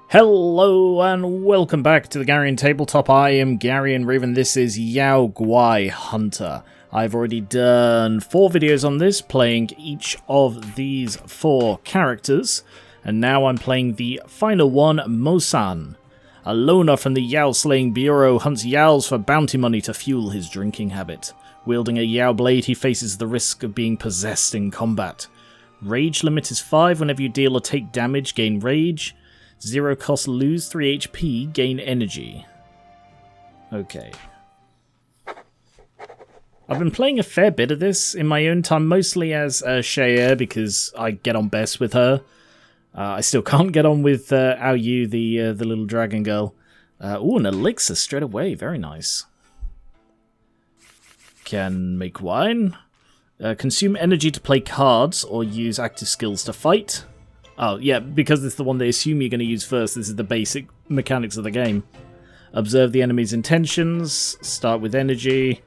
Hello and welcome back to the Garian Tabletop. I am Garian Raven. This is YaoGuai Hunter. I've already done 4 videos on this, playing each of these 4 characters, and now I'm playing the final one, MoSan. A loner from the Yao Slaying Bureau hunts yaos for bounty money to fuel his drinking habit. Wielding a Yao blade, he faces the risk of being possessed in combat. Rage limit is 5. Whenever you deal or take damage, gain rage. 0 cost, lose 3 HP, gain energy. Okay. I've been playing a fair bit of this in my own time, mostly as Shea because I get on best with her. I still can't get on with Ao Yu, the little dragon girl. Ooh, an elixir straight away, very nice. Can make wine. Consume energy to play cards or use active skills to fight. Oh, yeah, because it's the one they assume you're going to use first, this is the basic mechanics of the game. Observe the enemy's intentions, start with energy,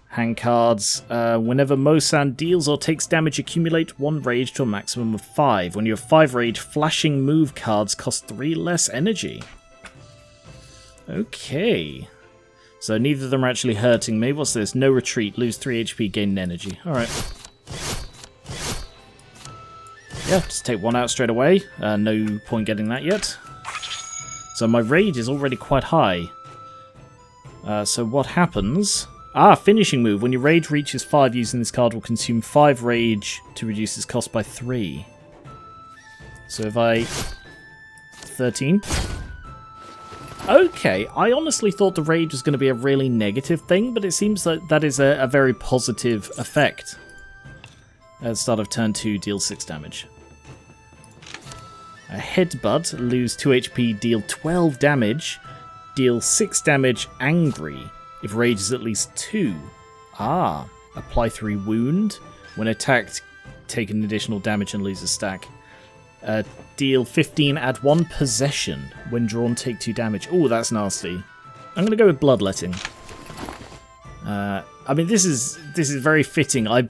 hang cards. Whenever MoSan deals or takes damage, accumulate 1 rage to a maximum of 5. When you have 5 rage, flashing move cards cost 3 less energy. Okay. So neither of them are actually hurting me. What's this? No retreat, lose 3 HP, gain energy. Alright. Yeah, just take 1 out straight away. No point getting that yet. So my rage is already quite high. So what happens? Finishing move. When your rage reaches 5, using this card will consume 5 rage to reduce its cost by 3. So if I... 13. Okay, I honestly thought the rage was going to be a really negative thing, but it seems that that is a very positive effect. At the start of turn 2, deal 6 damage. A headbutt, lose 2 HP, deal 12 damage, deal 6 damage angry, if rage is at least 2. Apply 3 wound. When attacked, take an additional damage and lose a stack. Deal 15, add 1 possession. When drawn, take 2 damage. Oh, that's nasty. I'm going to go with bloodletting. I mean, this is very fitting. I've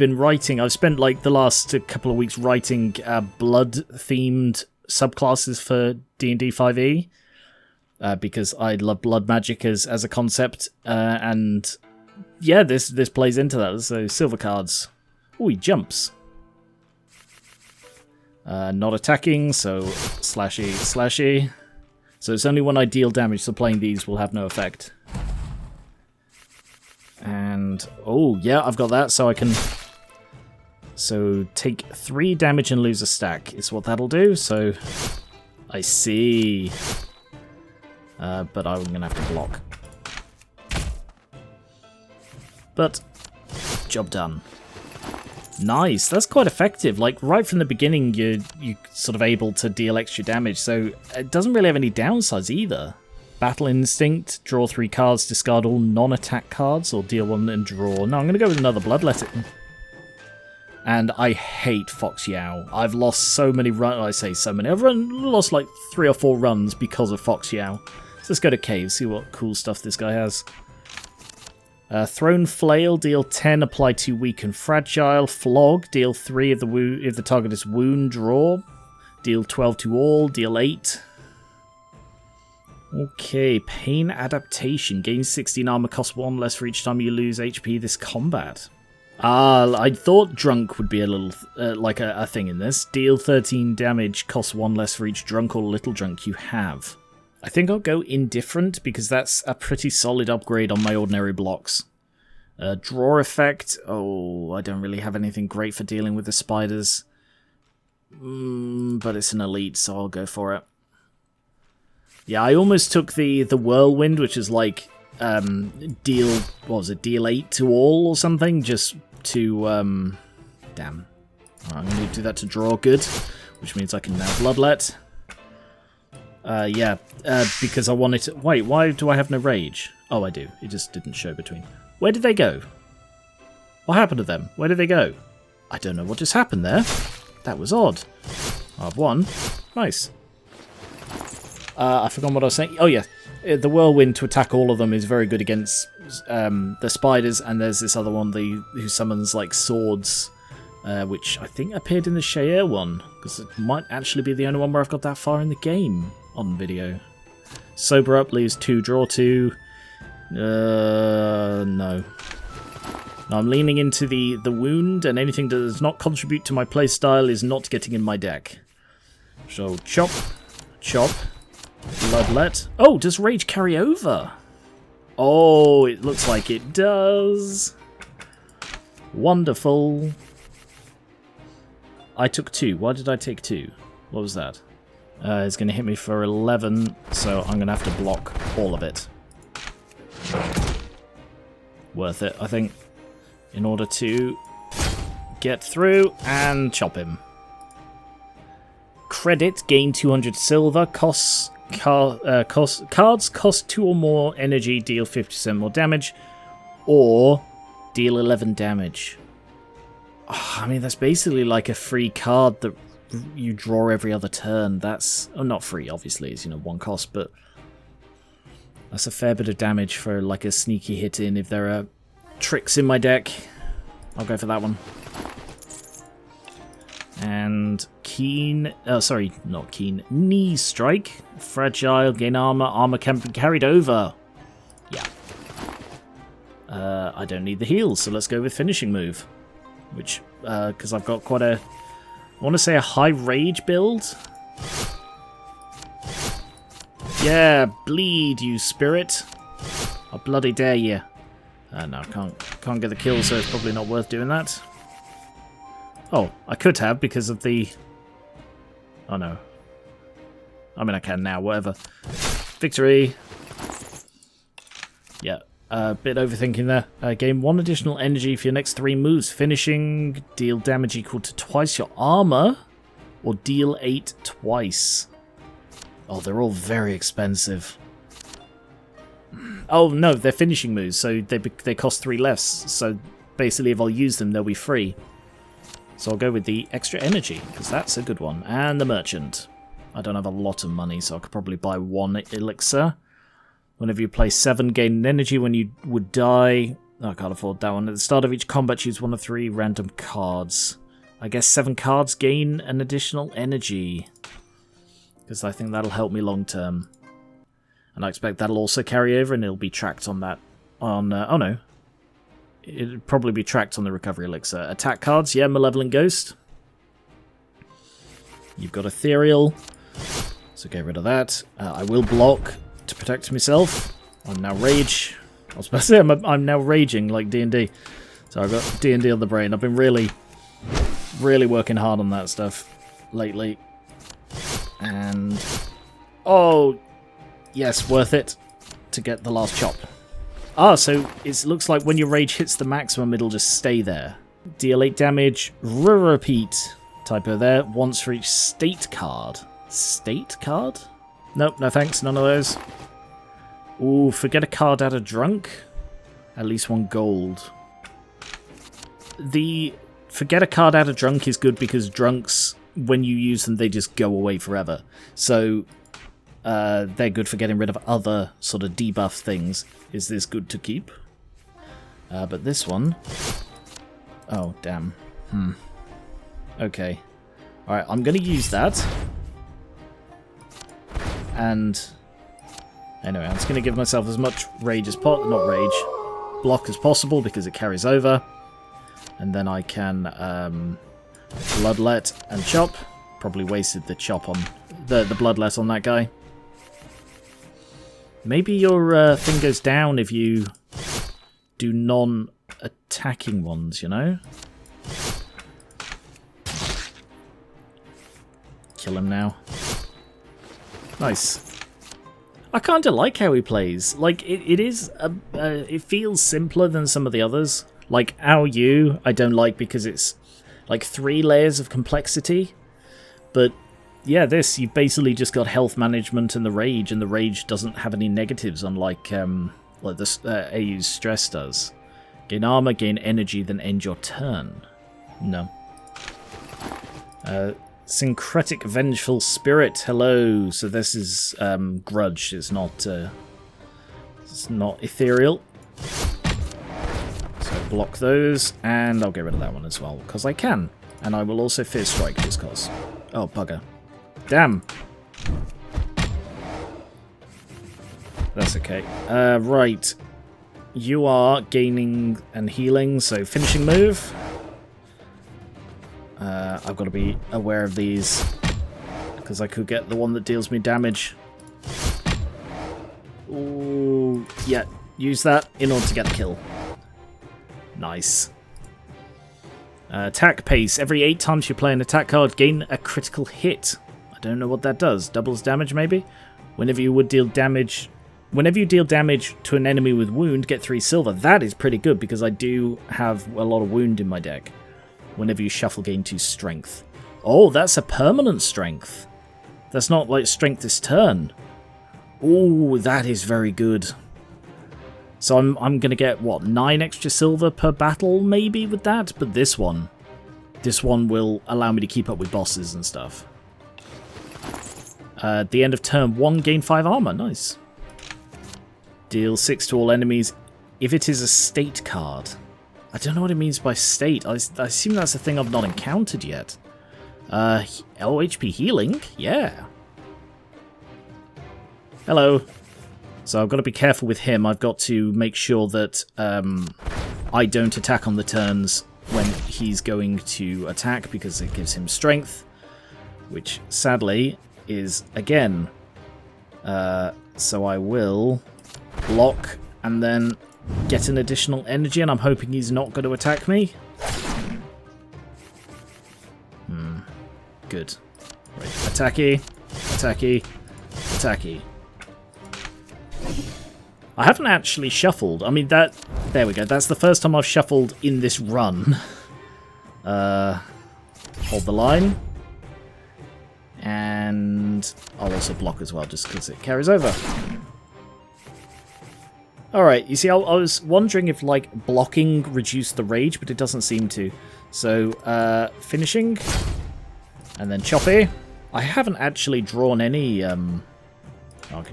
spent like the last couple of weeks writing blood-themed subclasses for D&D 5e because I love blood magic as a concept, and yeah, this plays into that. So silver cards. Oh, he jumps. Not attacking, so slashy. So it's only when I deal damage, so playing these will have no effect. And, oh, yeah, I've got that, so I can... So, take 3 damage and lose a stack is what that'll do, so... I see. But I'm going to have to block. But, job done. Nice, that's quite effective. Like, right from the beginning, you're sort of able to deal extra damage, so it doesn't really have any downsides either. Battle Instinct, draw 3 cards, discard all non-attack cards, or deal 1 and draw. No, I'm going to go with another Bloodletting. And I hate Fox Yao. I've lost so many runs. I say so many. I've lost like 3 or 4 runs because of Fox Yao. So let's go to Cave, see what cool stuff this guy has. Thrown Flail, deal 10, apply 2 weak and fragile. Flog, deal 3 if the target is wound, draw. Deal 12 to all, deal 8. Okay, Pain Adaptation. Gain 16 armor, cost 1 less for each time you lose HP this combat. I thought Drunk would be a little, like a thing in this. Deal 13 damage, cost 1 less for each Drunk or Little Drunk you have. I think I'll go Indifferent, because that's a pretty solid upgrade on my ordinary blocks. Draw Effect. Oh, I don't really have anything great for dealing with the spiders. But it's an elite, so I'll go for it. Yeah, I almost took the Whirlwind, which is like deal, what was it, deal 8 to all or something, just to, damn. I'm going to do that to draw good, which means I can now Bloodlet. Because I wanted to... Wait, why do I have no rage? Oh, I do. It just didn't show between. Where did they go? What happened to them? Where did they go? I don't know what just happened there. That was odd. I've won. Nice. I forgot what I was saying. Oh, yeah. The Whirlwind to attack all of them is very good against the spiders, and there's this other one who summons like swords, which I think appeared in the Shea one, because it might actually be the only one where I've got that far in the game. on video. Sober up leaves 2, draw 2. No. No, I'm leaning into the wound, and anything that does not contribute to my playstyle is not getting in my deck. So, chop, chop, bloodlet. Oh, does rage carry over? Oh, it looks like it does. Wonderful. I took 2. Why did I take 2? What was that? It's going to hit me for 11, so I'm going to have to block all of it. Worth it, I think, in order to get through and chop him. Credit, gain 200 silver, cards cost 2 or more energy, deal 50% more damage, or deal 11 damage. Oh, I mean, that's basically like a free card that you draw every other turn. That's not free, obviously, it's, you know, 1 cost, but that's a fair bit of damage for like a sneaky hit in. If there are tricks in my deck, I'll go for that one. And keen, sorry, not keen, knee strike, fragile, gain armor, armor can be carried over. Yeah. I don't need the heals, so let's go with finishing move. Which, because I've got quite a, I want to say a high rage build. Yeah, bleed, you spirit. I bloody dare you. No, can't get the kill, so it's probably not worth doing that. Oh, I could have because of the... Oh no. I mean, I can now, whatever. Victory. Yeah, a bit overthinking there. Gain 1 additional energy for your next 3 moves. Finishing, deal damage equal to twice your armor, or deal 8 twice. Oh, they're all very expensive. Oh no, they're finishing moves, so they cost 3 less. So basically, if I'll use them, they'll be free. So I'll go with the extra energy, because that's a good one. And the merchant. I don't have a lot of money, so I could probably buy 1 elixir. Whenever you play 7, gain energy when you would die. Oh, I can't afford that one. At the start of each combat, choose 1 of 3 random cards. I guess 7 cards gain an additional energy, because I think that'll help me long term. And I expect that'll also carry over, and it'll be tracked on that. Oh no. It'd probably be tracked on the recovery elixir. Attack cards, yeah, Malevolent Ghost. You've got Ethereal, so get rid of that. I will block to protect myself. I'm now rage. I was about to say I'm now raging like D&D. So I've got D&D on the brain. I've been really working hard on that stuff lately. And oh yes, worth it to get the last chop. Ah, so it looks like when your rage hits the maximum, it'll just stay there. Deal 8 damage, repeat. Typo there, once for each state card. State card? Nope, no thanks, none of those. Ooh, forget a card out of drunk. At least 1 gold. The forget a card out of drunk is good because drunks, when you use them, they just go away forever. So they're good for getting rid of other sort of debuff things. Is this good to keep? But this one... Oh, damn. Okay. Alright, I'm going to use that. And... Anyway, I'm just going to give myself as much rage as not rage, block as possible because it carries over. And then I can bloodlet and chop. Probably wasted the chop on... the bloodlet on that guy. Maybe your thing goes down if you do non-attacking ones, you know? Kill him now. Nice. I kind of like how he plays. Like, it is... it feels simpler than some of the others. Like, Ao, I don't like because it's like 3 layers of complexity. But... yeah, this, you've basically just got health management and the rage doesn't have any negatives, unlike this AU's stress does. Gain armor, gain energy, then end your turn. No. Syncretic Vengeful Spirit, hello. So this is grudge, it's not ethereal. So block those, and I'll get rid of that one as well, because I can. And I will also Fierce Strike just cause. Oh, bugger. Damn. That's okay. Right. You are gaining and healing, so finishing move. I've got to be aware of these, because I could get the one that deals me damage. Ooh, yeah, use that in order to get the kill. Nice. Attack pace. Every 8 times you play an attack card, gain a critical hit. I don't know what that does. Doubles damage, maybe? Whenever you deal damage to an enemy with wound, get 3 silver. That is pretty good, because I do have a lot of wound in my deck. Whenever you shuffle, gain 2 strength. Oh, that's a permanent strength. That's not like strength this turn. Oh, that is very good. So I'm going to get, what, 9 extra silver per battle, maybe, with that? But this one will allow me to keep up with bosses and stuff. At the end of turn 1, gain 5 armor. Nice. Deal 6 to all enemies if it is a state card. I don't know what it means by state. I assume that's a thing I've not encountered yet. HP healing? Yeah. Hello. So I've got to be careful with him. I've got to make sure that I don't attack on the turns when he's going to attack, because it gives him strength, which sadly is, again, so I will block and then get an additional energy, and I'm hoping he's not going to attack me. Good. Right. Attacky, attacky, attacky. I haven't actually shuffled. I mean, there we go. That's the first time I've shuffled in this run. Hold the line. And I'll also block as well, just because it carries over. Alright, you see, I was wondering if, like, blocking reduced the rage, but it doesn't seem to. So, finishing. And then choppy. I haven't actually drawn any, I can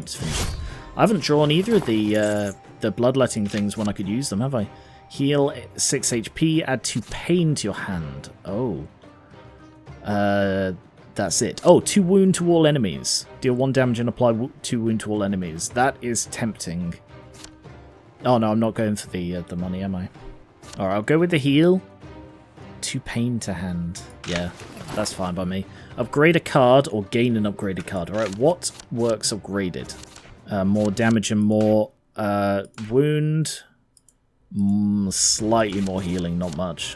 just finish it. I haven't drawn either of the bloodletting things when I could use them, have I? Heal 6 HP, add 2 pain to your hand. Oh. That's it. Oh, 2 wound to all enemies. Deal 1 damage and apply 2 wound to all enemies. That is tempting. Oh no, I'm not going for the money, am I? Alright, I'll go with the heal. 2 pain to hand. Yeah, that's fine by me. Upgrade a card or gain an upgraded card. Alright, what works upgraded? More damage and more wound. Slightly more healing, not much.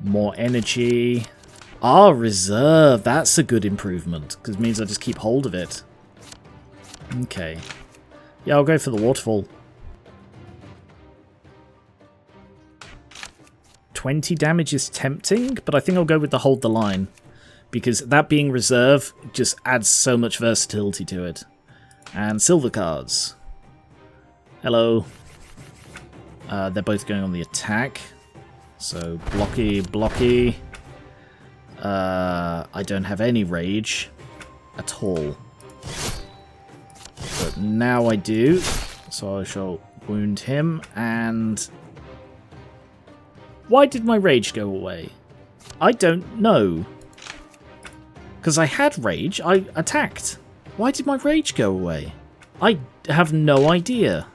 More energy. Ah, reserve. That's a good improvement, because it means I just keep hold of it. Okay. Yeah, I'll go for the waterfall. 20 damage is tempting, but I think I'll go with the hold the line, because that being reserve just adds so much versatility to it. And silver cards. Hello. They're both going on the attack. So, blocky, blocky. I don't have any rage at all. But now I do. So I shall wound him, and... Why did my rage go away? I don't know. Because I had rage, I attacked. Why did my rage go away? I have no idea.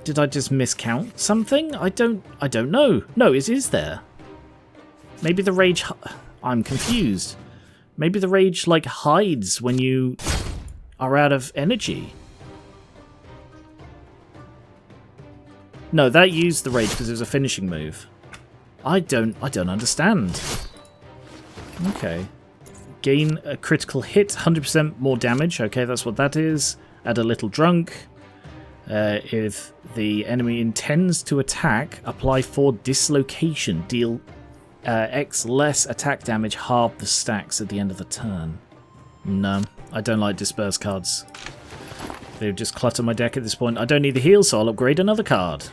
Did I just miscount something? I don't know. No, it is there. Maybe the rage... I'm confused. Maybe the rage, like, hides when you are out of energy. No, that used the rage because it was a finishing move. I don't understand. Okay. Gain a critical hit, 100% more damage. Okay, that's what that is. Add a little drunk. If the enemy intends to attack, apply 4 dislocation. Deal X less attack damage, halve the stacks at the end of the turn. No, I don't like disperse cards. They've just cluttered my deck at this point. I don't need the heal, so I'll upgrade another card.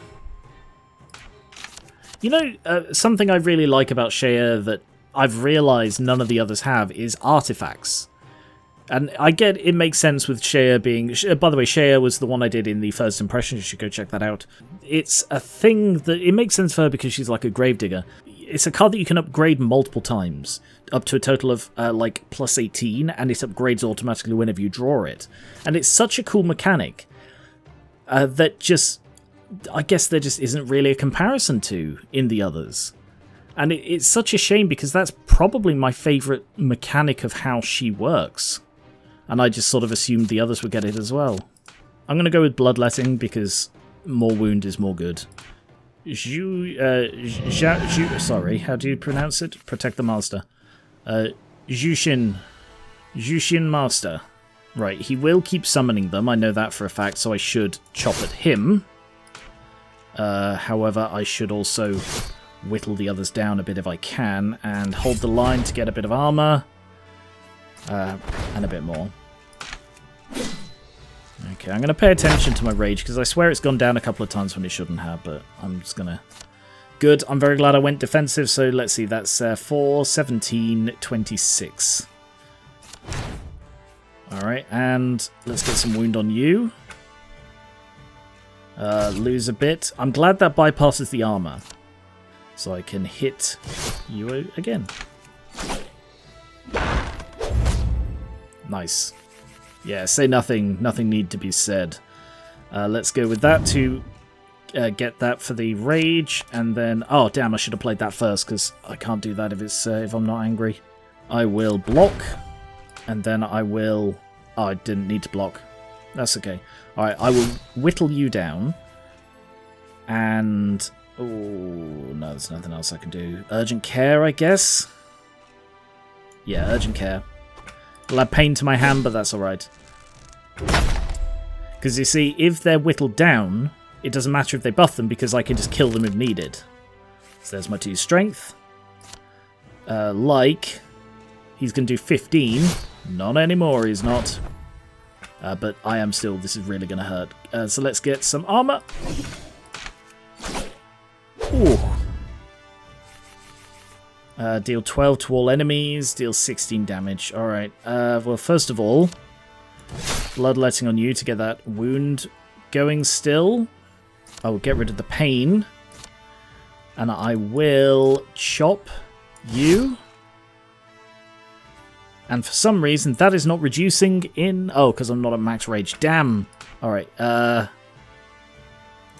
You know, something I really like about Shea that I've realised none of the others have is artifacts. And I get it makes sense with Shea being... By the way, Shea was the one I did in the first impression. You should go check that out. It's a thing that... It makes sense for her because she's like a gravedigger. it's a card that you can upgrade multiple times, up to a total of like plus 18, and it upgrades automatically whenever you draw it. And it's such a cool mechanic that just, I guess there just isn't really a comparison to in the others. And it's such a shame because that's probably my favourite mechanic of how she works. And I just sort of assumed the others would get it as well. I'm going to go with Bloodletting because more wound is more good. Sorry, how do you pronounce it? Protect the Master. Jushin Master. Right, he will keep summoning them, I know that for a fact, so I should chop at him. However, I should also whittle the others down a bit if I can, and hold the line to get a bit of armor, and a bit more. Okay, I'm going to pay attention to my rage, because I swear it's gone down a couple of times when it shouldn't have, but I'm just going to... Good, I'm very glad I went defensive, so let's see, that's 4, 17, 26. Alright, and let's get some wound on you. Lose a bit. I'm glad that bypasses the armor, so I can hit you again. Nice. Yeah, say nothing. Nothing need to be said. Let's go with that to get that for the rage, and then... Oh, damn, I should have played that first, because I can't do that if I'm not angry. I will block, and then I will... Oh, I didn't need to block. That's okay. Alright, I will whittle you down, and... Oh, no, there's nothing else I can do. Urgent Care, I guess? Yeah, Urgent Care. It'll add pain to my hand, but that's alright. Because you see, if they're whittled down, it doesn't matter if they buff them, because I can just kill them if needed. So there's my 2 strength. Like, he's going to do 15. Not anymore, he's not. But I am still, this is really going to hurt. So let's get some armor. Ooh. Deal 12 to all enemies, deal 16 damage. Alright, well, first of all, Bloodletting on you to get that wound going still. I will get rid of the pain. And I will chop you. And for some reason, that is not reducing in... Oh, because I'm not at max rage. Damn. Alright, are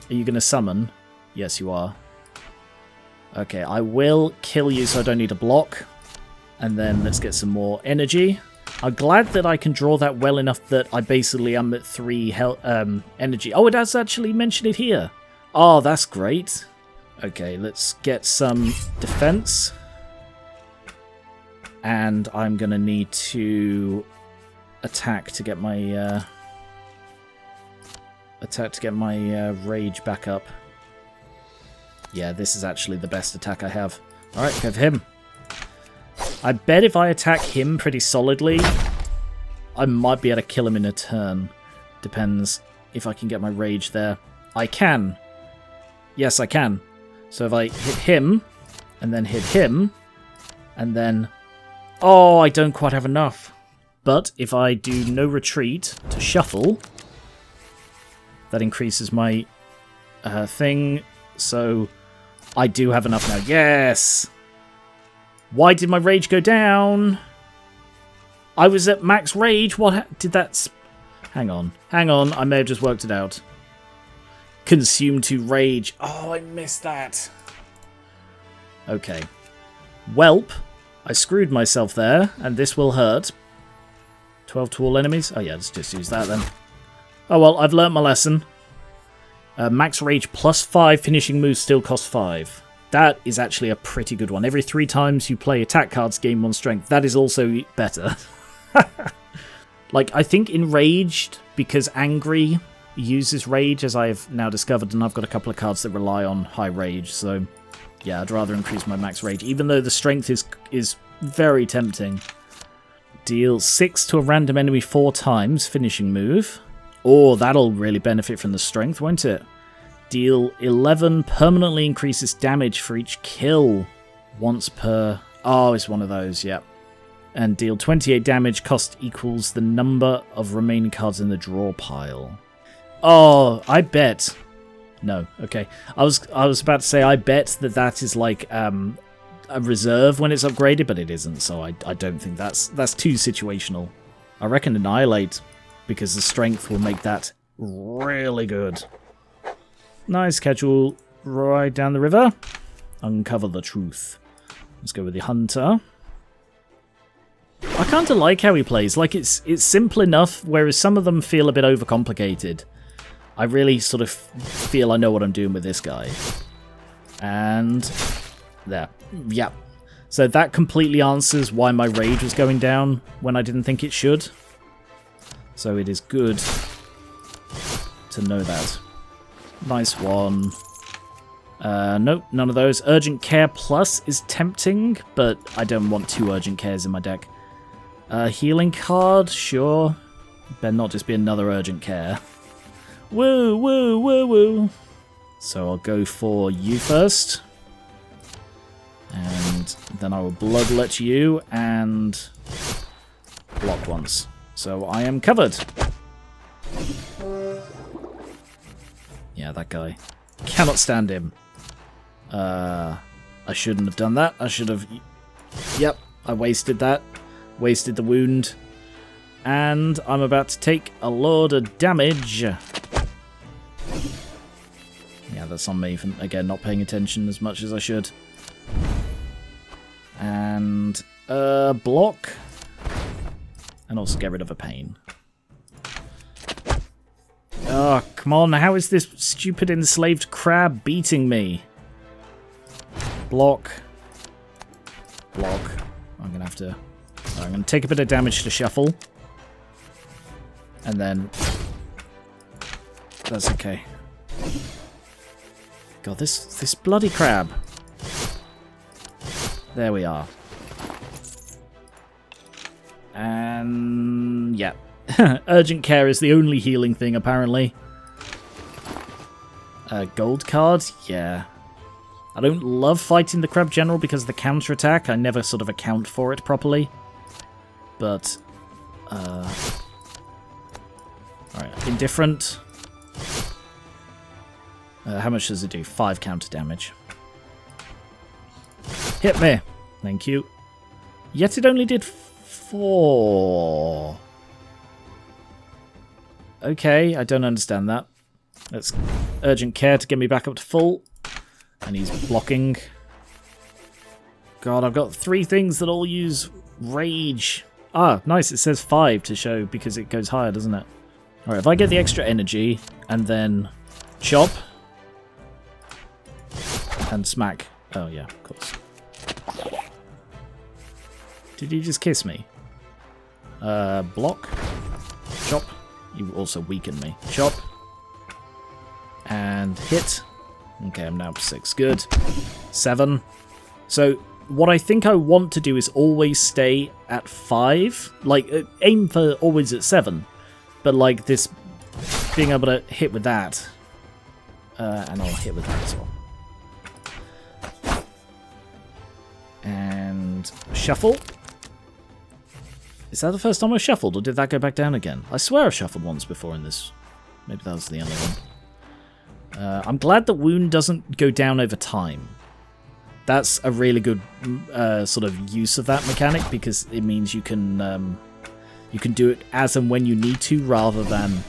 you going to summon? Yes, you are. Okay, I will kill you so I don't need a block. And then let's get some more energy. I'm glad that I can draw that well enough that I basically am at 3 energy. Oh, it does actually mention it here. Oh, that's great. Okay, let's get some defense. And I'm going to need to attack to get my... rage back up. Yeah, this is actually the best attack I have. Alright, go for him. I bet if I attack him pretty solidly, I might be able to kill him in a turn. Depends if I can get my rage there. I can. Yes, I can. So if I hit him, and then hit him, and then... Oh, I don't quite have enough. But if I do no retreat to shuffle, that increases my thing, so... I do have enough now. Yes! Why did my rage go down? I was at max rage. What did that... Hang on. Hang on. I may have just worked it out. Consume to rage. Oh, I missed that. Okay. Welp. I screwed myself there, and this will hurt. 12 to all enemies. Oh yeah, let's just use that then. Oh well, I've learnt my lesson. Max Rage plus 5 finishing moves still cost 5. That is actually a pretty good one. Every 3 times you play attack cards, gain 1 strength. That is also better. Like, I think Enraged, because Angry uses Rage, as I've now discovered, and I've got a couple of cards that rely on high Rage, so yeah, I'd rather increase my Max Rage, even though the strength is very tempting. Deal 6 to a random enemy 4 times, finishing move. Oh, that'll really benefit from the strength, won't it? Deal 11, permanently increases damage for each kill once per... Oh, it's one of those, yeah. And deal 28 damage, cost equals the number of remaining cards in the draw pile. Oh, I bet... No, okay. I was about to say, I bet that is like a reserve when it's upgraded, but it isn't, so I don't think that's too situational. I reckon Annihilate, because the strength will make that really good. Nice casual ride down the river. Uncover the truth. Let's go with the Hunter. I kind of like how he plays. Like, it's simple enough, whereas some of them feel a bit overcomplicated. I really sort of feel I know what I'm doing with this guy. And there. Yep. So that completely answers why my rage was going down when I didn't think it should. So it is good to know that. Nice one. Nope, none of those. Urgent Care Plus is tempting, but I don't want 2 Urgent Cares in my deck. Healing card, sure. Better not just be another Urgent Care. Woo, woo, woo, woo. So I'll go for you first. And then I will bloodlet you and block once. So I am covered. Yeah, that guy. Cannot stand him. I shouldn't have done that. I should have... Yep, I wasted that. Wasted the wound. And I'm about to take a load of damage. Yeah, that's on me for, again, not paying attention as much as I should. And block. And also get rid of a pain. Oh, come on. How is this stupid enslaved crab beating me? Block. Block. I'm going to have to... I'm going to take a bit of damage to shuffle. And then... That's okay. God, this bloody crab. There we are. And... yeah. Urgent Care is the only healing thing, apparently. Gold card? Yeah. I don't love fighting the Crab General because of the counterattack. I never sort of account for it properly. But... alright, indifferent. How much does it do? 5 counter damage. Hit me! Thank you. Yet it only did 4... Okay, I don't understand that. That's Urgent Care to get me back up to full. And he's blocking. God, I've got 3 things that all use Rage. Ah, nice, it says 5 to show because it goes higher, doesn't it? Alright, if I get the extra energy and then chop and smack. Oh yeah, of course. Did you just kiss me? Block. Chop. You also weaken me. Chop. And hit. Okay, I'm now up to 6. Good. 7. So, what I think I want to do is always stay at 5. Like, aim for always at 7. But, like, this... being able to hit with that. And I'll hit with that as well. And... shuffle. Is that the first time I shuffled, or did that go back down again? I swear I shuffled once before in this. Maybe that was the only one. I'm glad that wound doesn't go down over time. That's a really good sort of use of that mechanic, because it means you can do it as and when you need to, rather than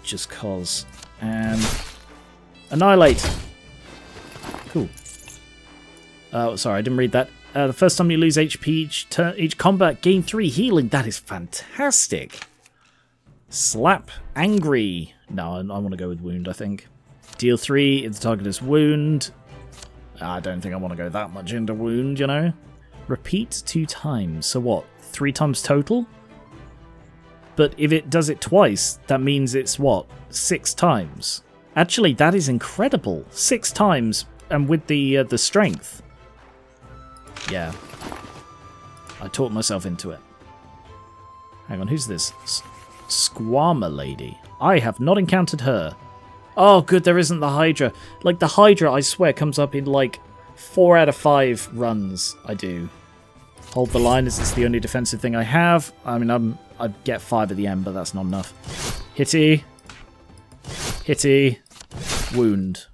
just cause. And annihilate. Cool. Sorry, I didn't read that. The first time you lose HP each combat, gain 3 healing. That is fantastic. Slap. Angry. No, I want to go with wound, I think. Deal 3 if the target is wound. I don't think I want to go that much into wound, you know. Repeat 2 times. So what? 3 times total? But if it does it twice, that means it's what? 6 times. Actually, that is incredible. 6 times, and with the strength. Yeah. I talked myself into it. Hang on, who's this? Squama lady. I have not encountered her. Oh, good, there isn't the Hydra. Like, the Hydra, I swear, comes up in, like, 4 out of 5 runs I do. Hold the line, as it's the only defensive thing I have. I mean, I'd get 5 at the end, but that's not enough. Hitty. Hitty. Wound.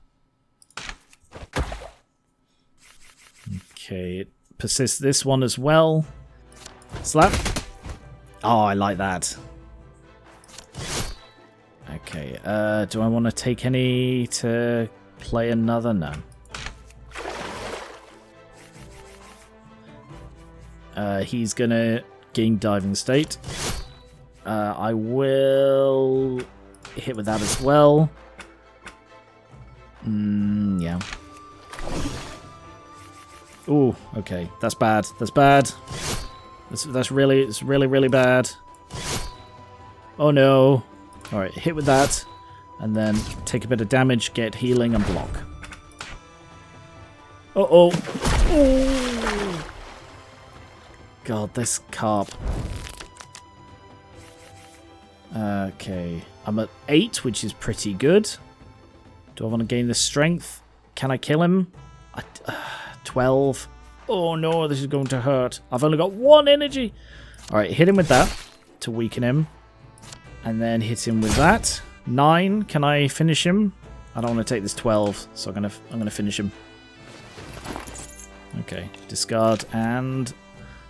Okay, it persists this one as well. Slap. Oh, I like that. Okay, do I want to take any to play another? No. He's gonna gain diving state. I will hit with that as well. Yeah. Ooh, okay. That's bad. That's bad. It's really bad. Oh no. Alright, hit with that. And then take a bit of damage, get healing, and block. Uh-oh. Oh. God, this carp. Okay. I'm at 8, which is pretty good. Do I want to gain the strength? Can I kill him? 12. Oh no, this is going to hurt. I've only got 1 energy. Alright, hit him with that to weaken him. And then hit him with that. 9. Can I finish him? I don't want to take this 12, so I'm gonna finish him. Okay, discard and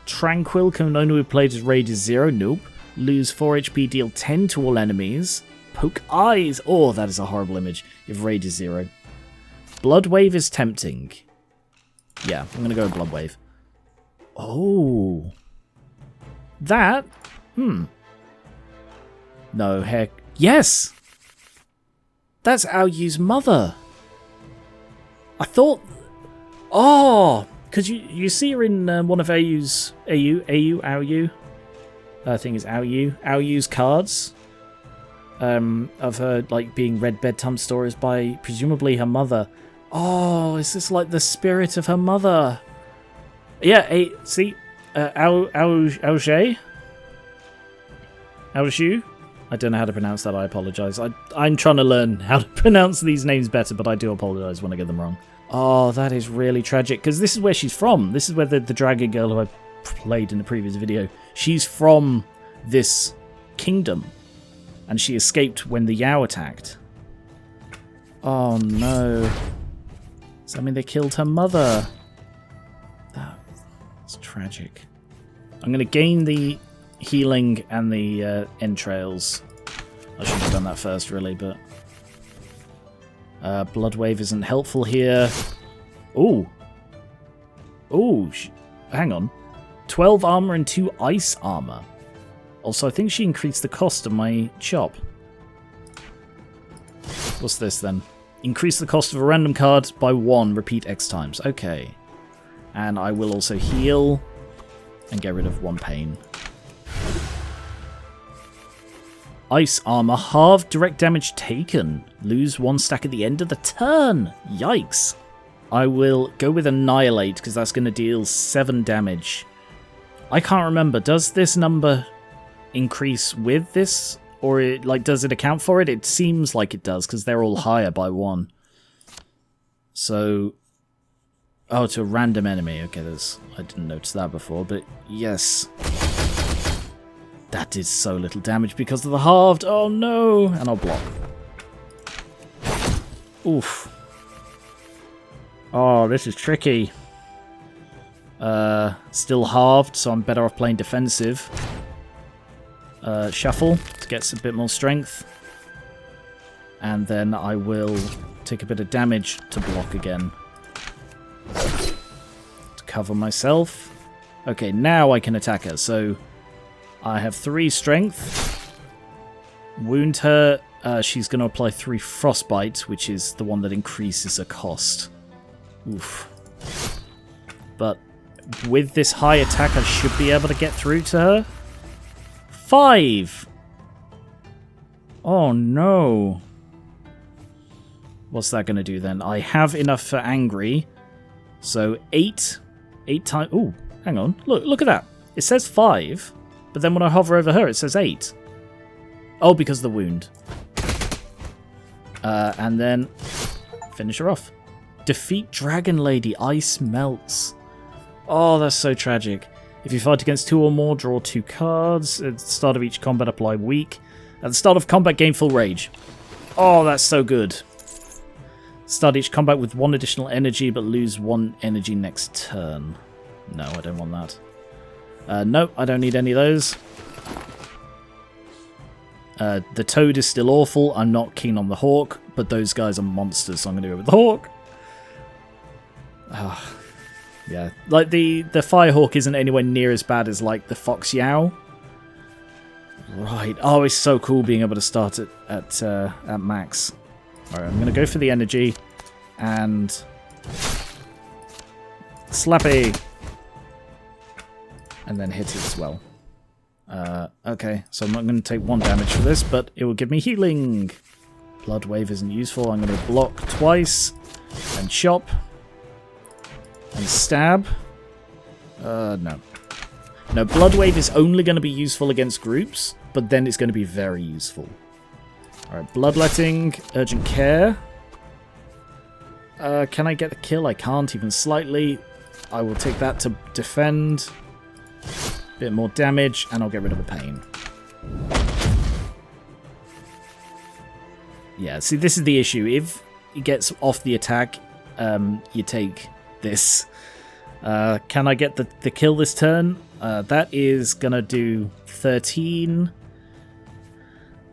Tranquil can only be played as Rage is 0. Nope. Lose 4 HP, deal 10 to all enemies. Poke eyes. Oh, that is a horrible image. If Rage is 0. Blood Wave is tempting. Yeah, I'm gonna go with Blood Wave. Oh. That? No, heck. Yes! That's Aoyu's mother. I thought... Oh! Because you see her in one of Aoyu's... Aoyu? I think it's Aoyu's cards. Of her, like, being read bedtime stories by, presumably, her mother. Oh, is this like the spirit of her mother? Yeah, see? Aoshu? I don't know how to pronounce that, I apologise. I'm trying to learn how to pronounce these names better, but I do apologise when I get them wrong. Oh, that is really tragic, because this is where she's from. This is where the dragon girl who I played in the previous video, she's from this kingdom, and she escaped when the Yao attacked. Oh no. Does that mean they killed her mother? That's tragic. I'm going to gain the healing and the entrails. I should have done that first, really, but... Blood Wave isn't helpful here. Ooh. Ooh, hang on. 12 armor and 2 ice armor. Also, I think she increased the cost of my chop. What's this, then? Increase the cost of a random card by 1, repeat X times. Okay. And I will also heal and get rid of 1 pain. Ice armor, halved direct damage taken. Lose 1 stack at the end of the turn. Yikes. I will go with Annihilate, because that's going to deal 7 damage. I can't remember. Does this number increase with this? Or does it account for it? It seems like it does, because they're all higher by 1. So... Oh, to a random enemy. Okay, I didn't notice that before, but yes. That is so little damage because of the halved. Oh no! And I'll block. Oof. Oh, this is tricky. Still halved, so I'm better off playing defensive. Shuffle to get a bit more strength. And then I will take a bit of damage to block again. To cover myself. Okay, now I can attack her. So I have 3 strength. Wound her. She's going to apply 3 frostbite, which is the one that increases her cost. Oof. But with this high attack, I should be able to get through to her. 5! Oh no. What's that going to do then? I have enough for angry. So 8 times... Ooh, hang on. Look at that. It says 5, but then when I hover over her, it says 8. Oh, because of the wound. And then finish her off. Defeat Dragon Lady. Ice melts. Oh, that's so tragic. If you fight against 2 or more, draw 2 cards. At the start of each combat, apply weak. At the start of combat, gain full rage. Oh, that's so good. Start each combat with 1 additional energy, but lose 1 energy next turn. No, I don't want that. No, I don't need any of those. The toad is still awful. I'm not keen on the hawk, but those guys are monsters, so I'm going to go with the hawk. Yeah, like the firehawk isn't anywhere near as bad as like the fox yao. Right. Oh, it's so cool being able to start it at max. All right, I'm going to go for the energy and slappy, and then hit it as well. Okay, so I'm not going to take 1 damage for this, but it will give me healing. Blood wave isn't useful. I'm going to block twice and chop and stab. No. No, blood wave is only going to be useful against groups, but then it's going to be very useful. Alright, bloodletting, urgent care. Can I get the kill? I can't, even slightly. I will take that to defend. Bit more damage, and I'll get rid of the pain. Yeah, see, this is the issue. If it gets off the attack, you take this. Can I get the kill this turn? That is going to do 13.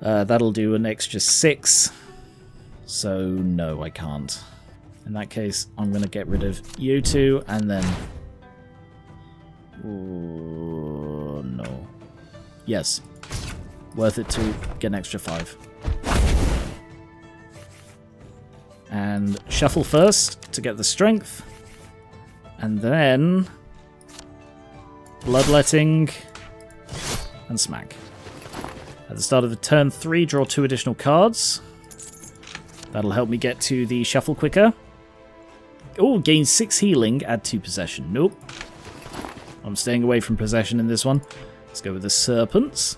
That'll do an extra 6. So, no, I can't. In that case, I'm going to get rid of you two, and then... Oh, no. Yes. Worth it to get an extra 5. And shuffle first to get the strength. And then... bloodletting. And smack. At the start of the turn 3, draw 2 additional cards. That'll help me get to the shuffle quicker. Oh, gain 6 healing, add 2 possession. Nope. I'm staying away from possession in this one. Let's go with the serpents.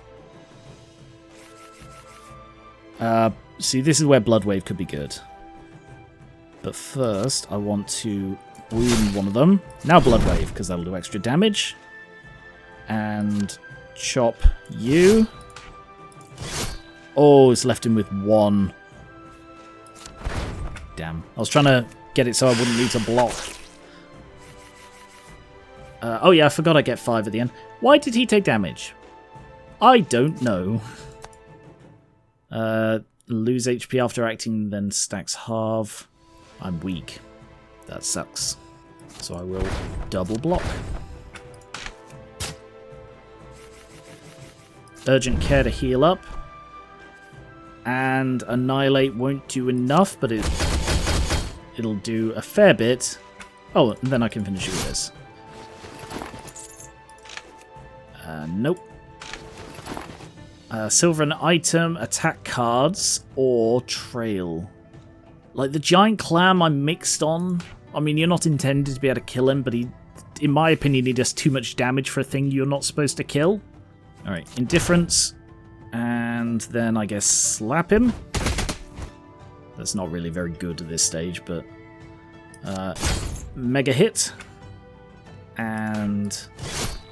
See, this is where blood wave could be good. But first, I want to wound one of them. Now blood wave, because that'll do extra damage. And chop you. Oh, it's left him with 1. Damn. I was trying to get it so I wouldn't need to block. Oh yeah, I forgot I get 5 at the end. Why did he take damage? I don't know. Lose HP after acting, then stacks half. I'm weak. That sucks. So I will double block. Urgent care to heal up. And Annihilate won't do enough, but it'll do a fair bit. Oh, and then I can finish it with this. Nope. Silver and item, attack cards, or trail. Like the giant clam I'm mixed on. I mean, you're not intended to be able to kill him, but he, in my opinion, he does too much damage for a thing you're not supposed to kill. Alright, indifference. And then I guess slap him. That's not really very good at this stage, but... mega hit. And...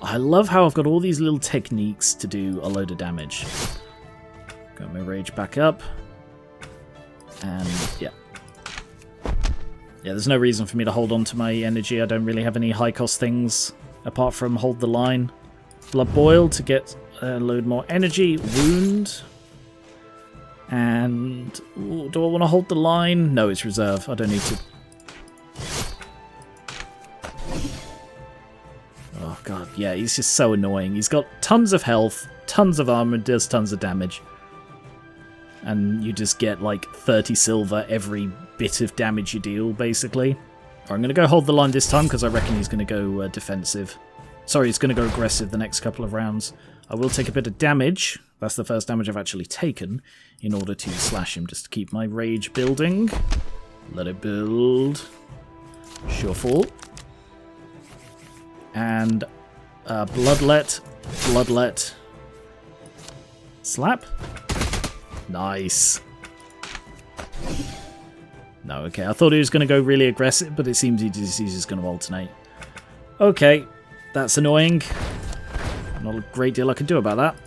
I love how I've got all these little techniques to do a load of damage. Got my rage back up. And, yeah. Yeah, there's no reason for me to hold on to my energy. I don't really have any high-cost things, apart from hold the line. Blood Boil to get a load more energy. Wound. And... Ooh, do I want to hold the line? No, it's reserve. I don't need to... Oh god, yeah, he's just so annoying. He's got tons of health, tons of armor, does tons of damage. And you just get like 30 silver every bit of damage you deal, basically. Right, I'm going to go hold the line this time because I reckon he's going to go defensive. Sorry, he's going to go aggressive the next couple of rounds. I will take a bit of damage. That's the first damage I've actually taken in order to slash him, just to keep my rage building. Let it build. Shuffle. And bloodlet, slap. Nice. No, okay. I thought he was going to go really aggressive, but it seems he's just going to alternate. Okay, that's annoying. Not a great deal I can do about that.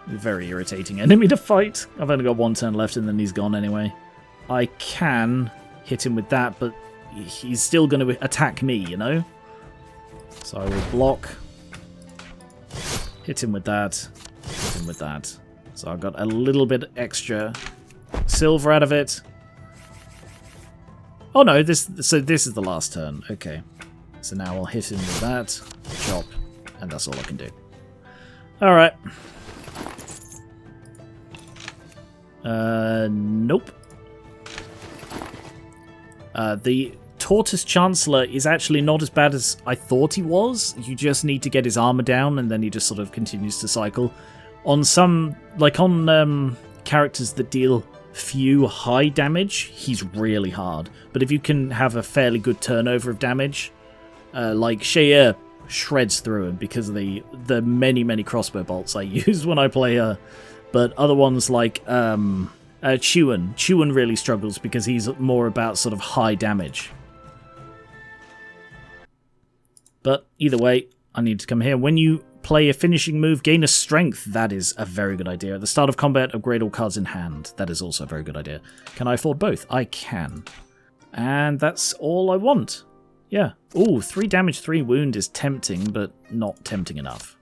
Very irritating enemy to fight. I've only got one turn left and then he's gone anyway. I can hit him with that, but he's still going to attack me, you know? So I will block. Hit him with that. Hit him with that. So I've got a little bit extra silver out of it. Oh no, so this is the last turn. Okay. So now I'll hit him with that. Chop. And that's all I can do. Alright. Nope. The Tortoise Chancellor is actually not as bad as I thought he was. You just need to get his armor down and then he just sort of continues to cycle. On some, like on characters that deal few high damage, he's really hard. But if you can have a fairly good turnover of damage, like Shea shreds through him because of the many crossbow bolts I use when I play her. But other ones like Chuan really struggles because he's more about sort of high damage. But either way, I need to come here. When you play a finishing move, gain a strength. That is a very good idea. At the start of combat, upgrade all cards in hand. That is also a very good idea. Can I afford both? I can. And that's all I want. Yeah. Ooh, 3 damage, 3 wound is tempting, but not tempting enough.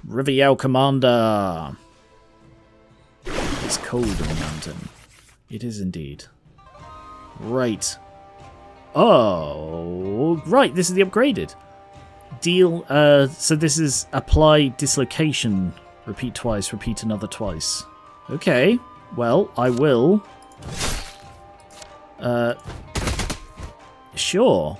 River Yao Commander. It's cold in the mountain. It is indeed. Right. Oh, right. This is the upgraded. Deal, so this is apply dislocation. Repeat twice, repeat another twice. Okay, well, I will. Sure.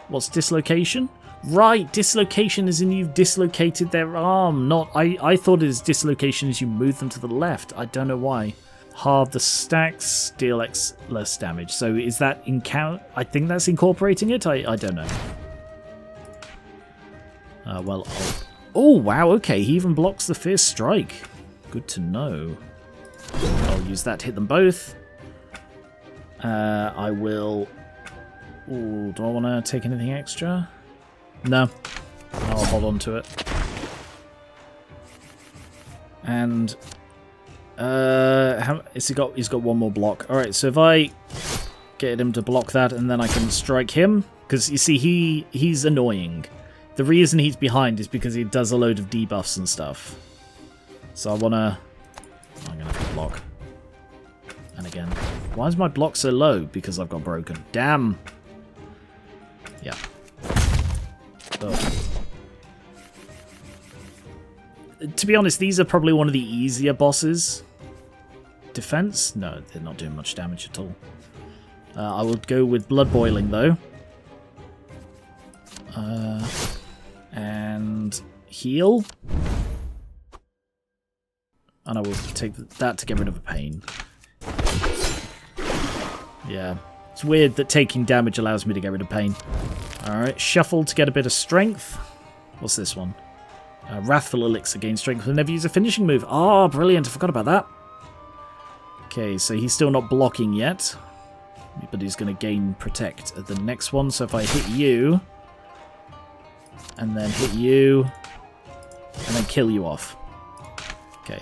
What's dislocation? Right, dislocation is in you've dislocated their arm, not... I thought it was dislocation as you move them to the left. I don't know why. Halve the stacks, deal X less damage. So is that in count? I think that's incorporating it? I don't know. Well, oh, wow, okay, he even blocks the Fierce Strike. Good to know. I'll use that to hit them both. I will... Ooh, do I want to take anything extra? No. I'll hold on to it. And... he's got one more block. Alright, so if I get him to block that and then I can strike him... Because, you see, he's annoying. The reason he's behind is because he does a load of debuffs and stuff. So I'm gonna have to block. And again, why is my block so low? Because I've got broken. Damn. Yeah. Ugh. To be honest, these are probably one of the easier bosses. Defense? No, they're not doing much damage at all. I will go with Blood Boiling though. And heal. And I will take that to get rid of a pain. Yeah. It's weird that taking damage allows me to get rid of pain. Alright, shuffle to get a bit of strength. What's this one? Wrathful Elixir gains strength whenever you use a finishing move. Oh, brilliant. I forgot about that. Okay, so he's still not blocking yet. But he's going to gain Protect at the next one. So if I hit you... and then hit you, and then kill you off. Okay.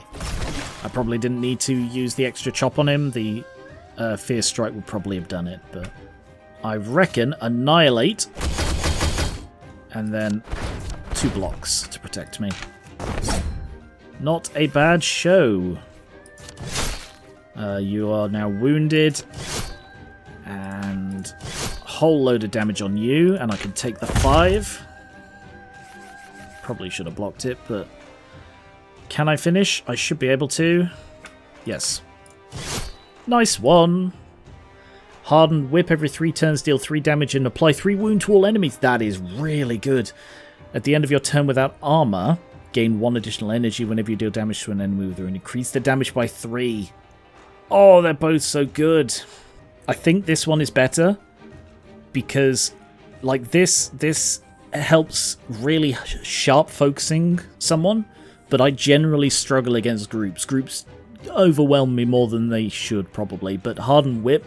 I probably didn't need to use the extra chop on him. The Fierce Strike would probably have done it, but I reckon Annihilate, and then 2 blocks to protect me. Not a bad show. You are now wounded, and a whole load of damage on you, and I can take the 5. Probably should have blocked it, but can I finish? I should be able to. Yes. Nice one. Hardened Whip every 3 turns, deal 3 damage and apply 3 wound to all enemies. That is really good. At the end of your turn without armor, gain 1 additional energy whenever you deal damage to an enemy with her and increase the damage by 3. Oh, they're both so good. I think this one is better because, like, this helps really sharp focusing someone, but I generally struggle against groups. Groups overwhelm me more than they should probably, but Hardened Whip,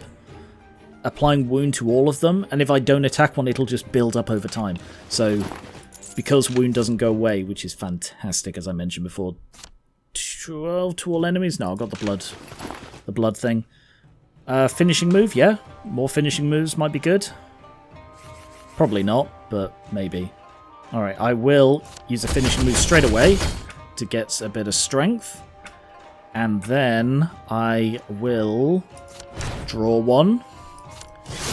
applying wound to all of them, and if I don't attack one, it'll just build up over time. So, because wound doesn't go away, which is fantastic, as I mentioned before, 12 to all enemies. No, I've got the blood thing. Finishing move, yeah. More finishing moves might be good. Probably not, but maybe. Alright, I will use a finishing move straight away to get a bit of strength. And then I will draw one.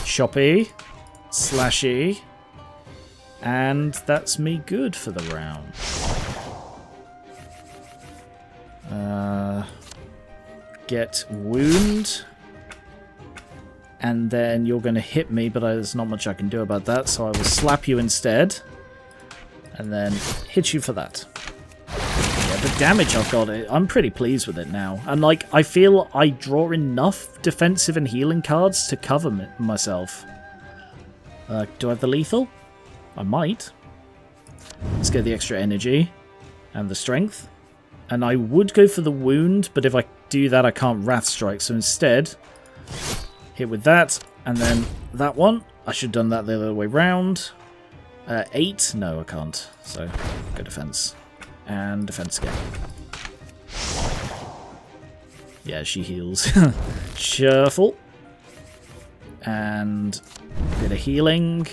Choppy. Slashy. And that's me good for the round. Get wound. And then you're going to hit me, but there's not much I can do about that, so I will slap you instead. And then hit you for that. Yeah, the damage I've got, I'm pretty pleased with it now. And, like, I feel I draw enough defensive and healing cards to cover myself. Do I have the lethal? I might. Let's get the extra energy and the strength. And I would go for the wound, but if I do that, I can't Wrath Strike. So instead, hit with that, and then that one. I should have done that the other way round. 8? No, I can't. So, go defense. And defense again. Yeah, she heals. Shuffle. And a bit of healing.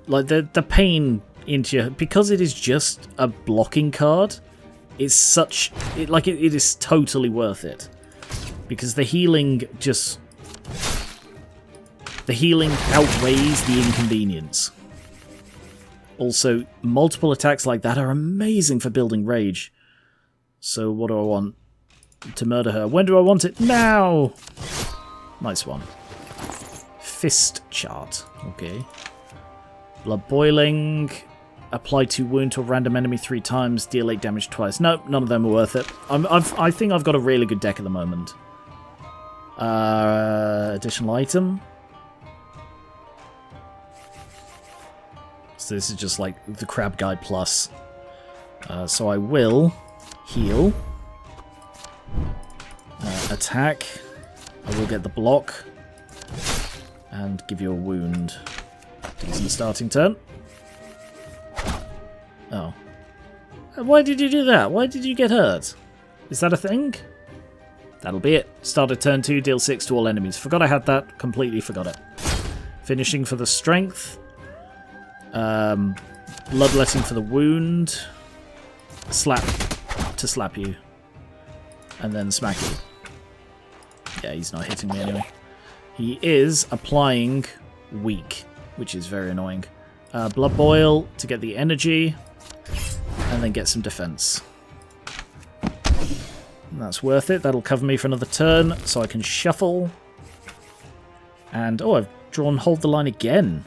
Like, the pain into your... Because it is just a blocking card, it's such... it is totally worth it. Because the healing just... The healing outweighs the inconvenience. Also, multiple attacks like that are amazing for building rage. So what do I want? To murder her. When do I want it? Now! Nice one. Fist chart. Okay. Blood boiling. Apply 2 wound to a random enemy 3 times. Deal 8 damage twice. Nope, none of them are worth it. I think I've got a really good deck at the moment. Additional item. So this is just like the Crab Guide Plus. So I will heal. Attack. I will get the block. And give you a wound. Decent starting turn. Oh. Why did you do that? Why did you get hurt? Is that a thing? That'll be it. Start at turn 2, deal 6 to all enemies. Forgot I had that. Completely forgot it. Finishing for the strength. Bloodletting for the wound. Slap to slap you. And then smack you. Yeah, he's not hitting me anyway. He is applying weak, which is very annoying. Blood boil to get the energy. And then get some defense. That's worth it. That'll cover me for another turn, so I can shuffle. And, oh, I've drawn Hold the Line again.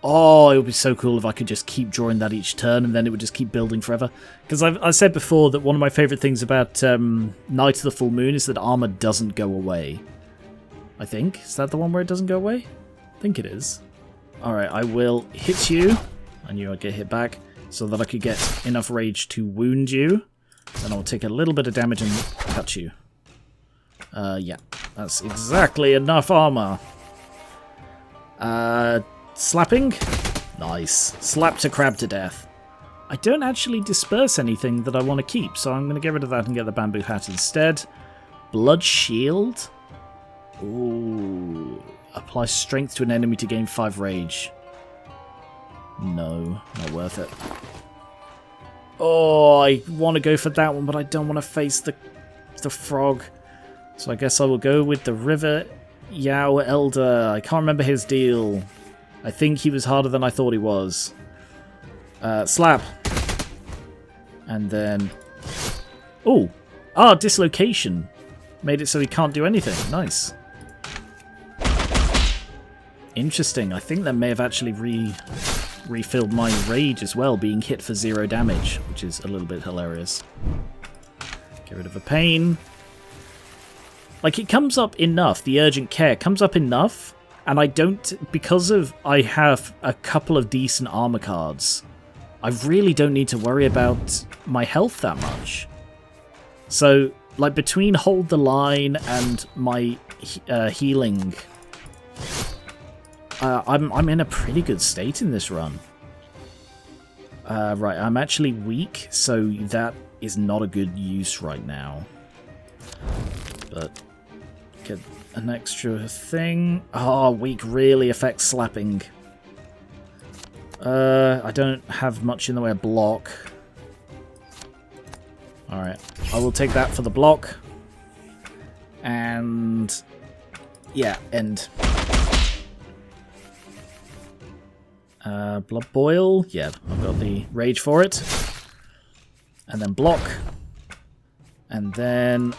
Oh, it would be so cool if I could just keep drawing that each turn, and then it would just keep building forever. Because I said before that one of my favourite things about Night of the Full Moon is that armour doesn't go away. I think. Is that the one where it doesn't go away? I think it is. Alright, I will hit you. I knew I'd get hit back. So that I could get enough rage to wound you. Then I'll take a little bit of damage and cut you. Yeah. That's exactly enough armor. Slapping? Nice. Slap to crab to death. I don't actually disperse anything that I want to keep, so I'm going to get rid of that and get the bamboo hat instead. Blood shield? Ooh. Apply strength to an enemy to gain 5 rage. No, not worth it. Oh, I want to go for that one, but I don't want to face the frog. So I guess I will go with the River Yao Elder. I can't remember his deal. I think he was harder than I thought he was. Slap. And then... Oh! Ah, dislocation. Made it so he can't do anything. Nice. Interesting. I think that may have actually refilled my rage as well, being hit for 0 damage, which is a little bit hilarious. Get rid of the pain. Like, it comes up enough, the urgent care comes up enough, and I don't, because of I have a couple of decent armor cards, I really don't need to worry about my health that much. So, like, between Hold the Line and my healing, I'm in a pretty good state in this run. Right, I'm actually weak, so that is not a good use right now. But get an extra thing. Oh, weak really affects slapping. I don't have much in the way of block. Alright, I will take that for the block. And yeah, end. Blood boil. Yeah, I've got the rage for it. And then block. And then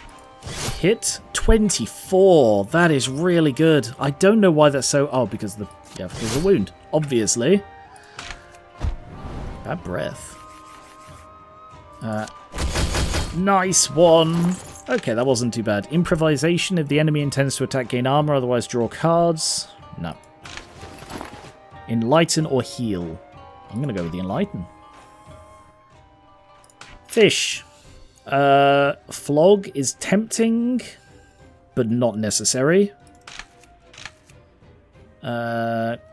hit 24. That is really good. I don't know why that's so. Oh, because of the wound, obviously. Bad breath. Nice one. Okay, that wasn't too bad. Improvisation. If the enemy intends to attack, gain armor. Otherwise, draw cards. No. Enlighten or heal. I'm going to go with the enlighten. Fish. Flog is tempting, but not necessary.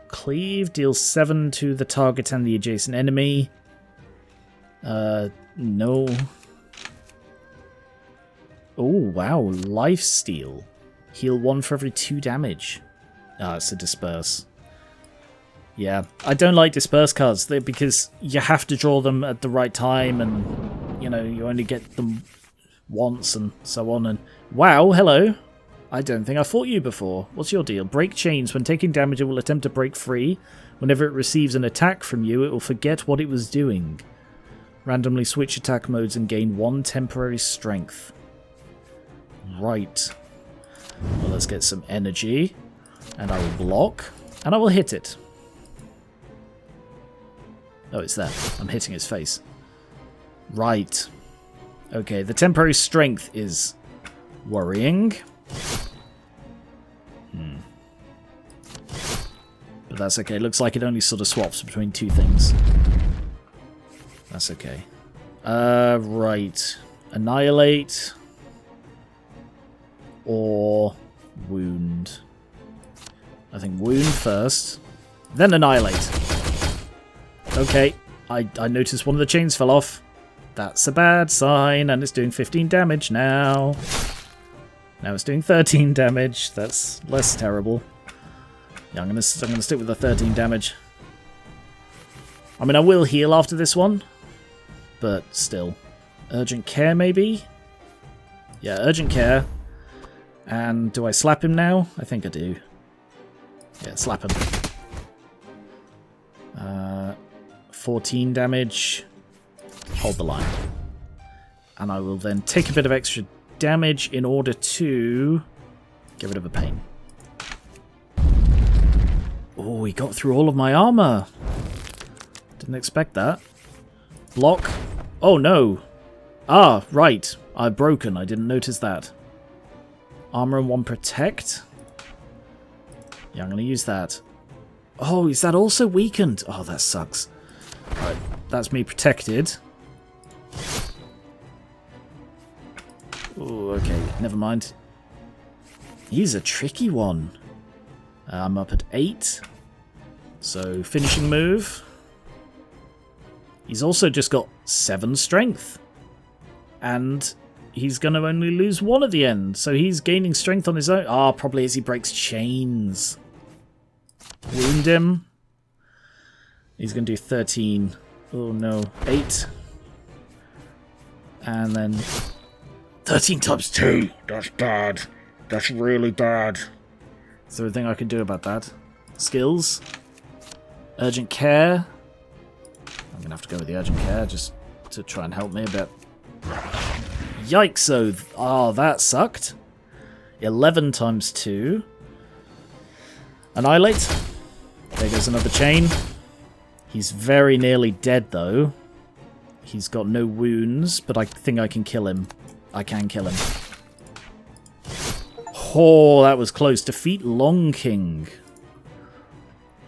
Cleave deals 7 to the target and the adjacent enemy. No. Oh, wow. Lifesteal. Heal 1 for every 2 damage. Ah, it's a disperse. Yeah, I don't like disperse cards because you have to draw them at the right time and, you know, you only get them once and so on. And wow, hello. I don't think I fought you before. What's your deal? Break chains. When taking damage, it will attempt to break free. Whenever it receives an attack from you, it will forget what it was doing. Randomly switch attack modes and gain 1 temporary strength. Right. Well, let's get some energy. And I will block. And I will hit it. Oh, it's there. I'm hitting his face. Right. Okay, the temporary strength is worrying. But that's okay. Looks like it only sort of swaps between 2 things. That's okay. Right. Annihilate. Or wound. I think wound first. Then annihilate. Okay, I noticed one of the chains fell off. That's a bad sign, and it's doing 15 damage now. Now it's doing 13 damage. That's less terrible. Yeah, I'm gonna stick with the 13 damage. I mean, I will heal after this one, but still. Urgent care, maybe? Yeah, urgent care. And do I slap him now? I think I do. Yeah, slap him. 14 damage. Hold the line. And I will then take a bit of extra damage in order to get rid of a pain. Oh, he got through all of my armor. Didn't expect that. Block. Oh, no. Ah, right. I've broken. I didn't notice that. Armor and 1 protect. Yeah, I'm going to use that. Oh, is that also weakened? Oh, that sucks. Right, that's me protected. Oh, okay, never mind. He's a tricky one. I'm up at 8. So, finishing move. He's also just got 7 strength. And he's going to only lose 1 at the end. So he's gaining strength on his own. Ah, probably as he breaks chains. Wound him. He's going to do 13. Oh no, 8. And then 13 times 2. That's bad. That's really bad. Is there anything I can do about that? Skills. Urgent care. I'm going to have to go with the urgent care just to try and help me a bit. Yikes! Oh, that sucked. 11 times 2. Annihilate. There goes another chain. He's very nearly dead, though. He's got no wounds, but I think I can kill him. I can kill him. Oh, that was close. Defeat Long King.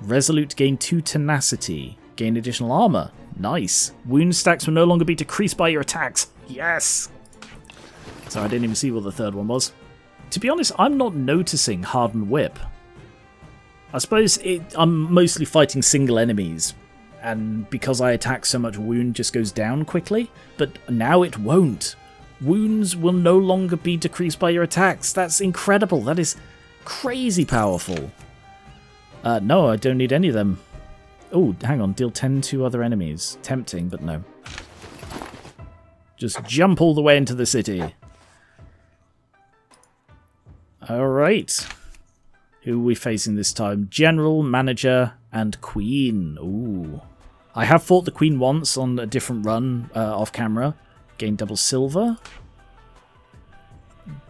Resolute, gain 2 tenacity. Gain additional armor. Nice. Wound stacks will no longer be decreased by your attacks. Yes! So I didn't even see what the third one was. To be honest, I'm not noticing Hardened Whip. I suppose I'm mostly fighting single enemies, and because I attack so much, wound just goes down quickly, but now it won't. Wounds will no longer be decreased by your attacks. That's incredible. That is crazy powerful. No, I don't need any of them. Oh, hang on. Deal 10 to other enemies. Tempting, but no. Just jump all the way into the city. Alright. Who are we facing this time? General, Manager, and Queen. Ooh. I have fought the Queen once on a different run off camera. Gained double silver.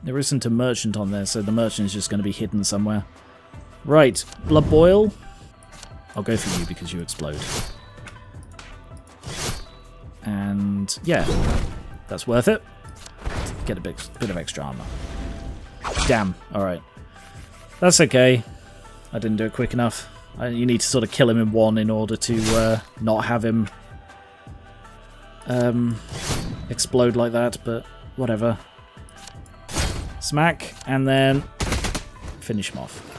There isn't a merchant on there, so the merchant is just going to be hidden somewhere. Right, Blood Boil. I'll go for you because you explode. And yeah, that's worth it. Get a bit of extra armor. Damn, alright. That's okay. I didn't do it quick enough. You need to sort of kill him in one in order to not have him explode like that, but whatever. Smack, and then finish him off.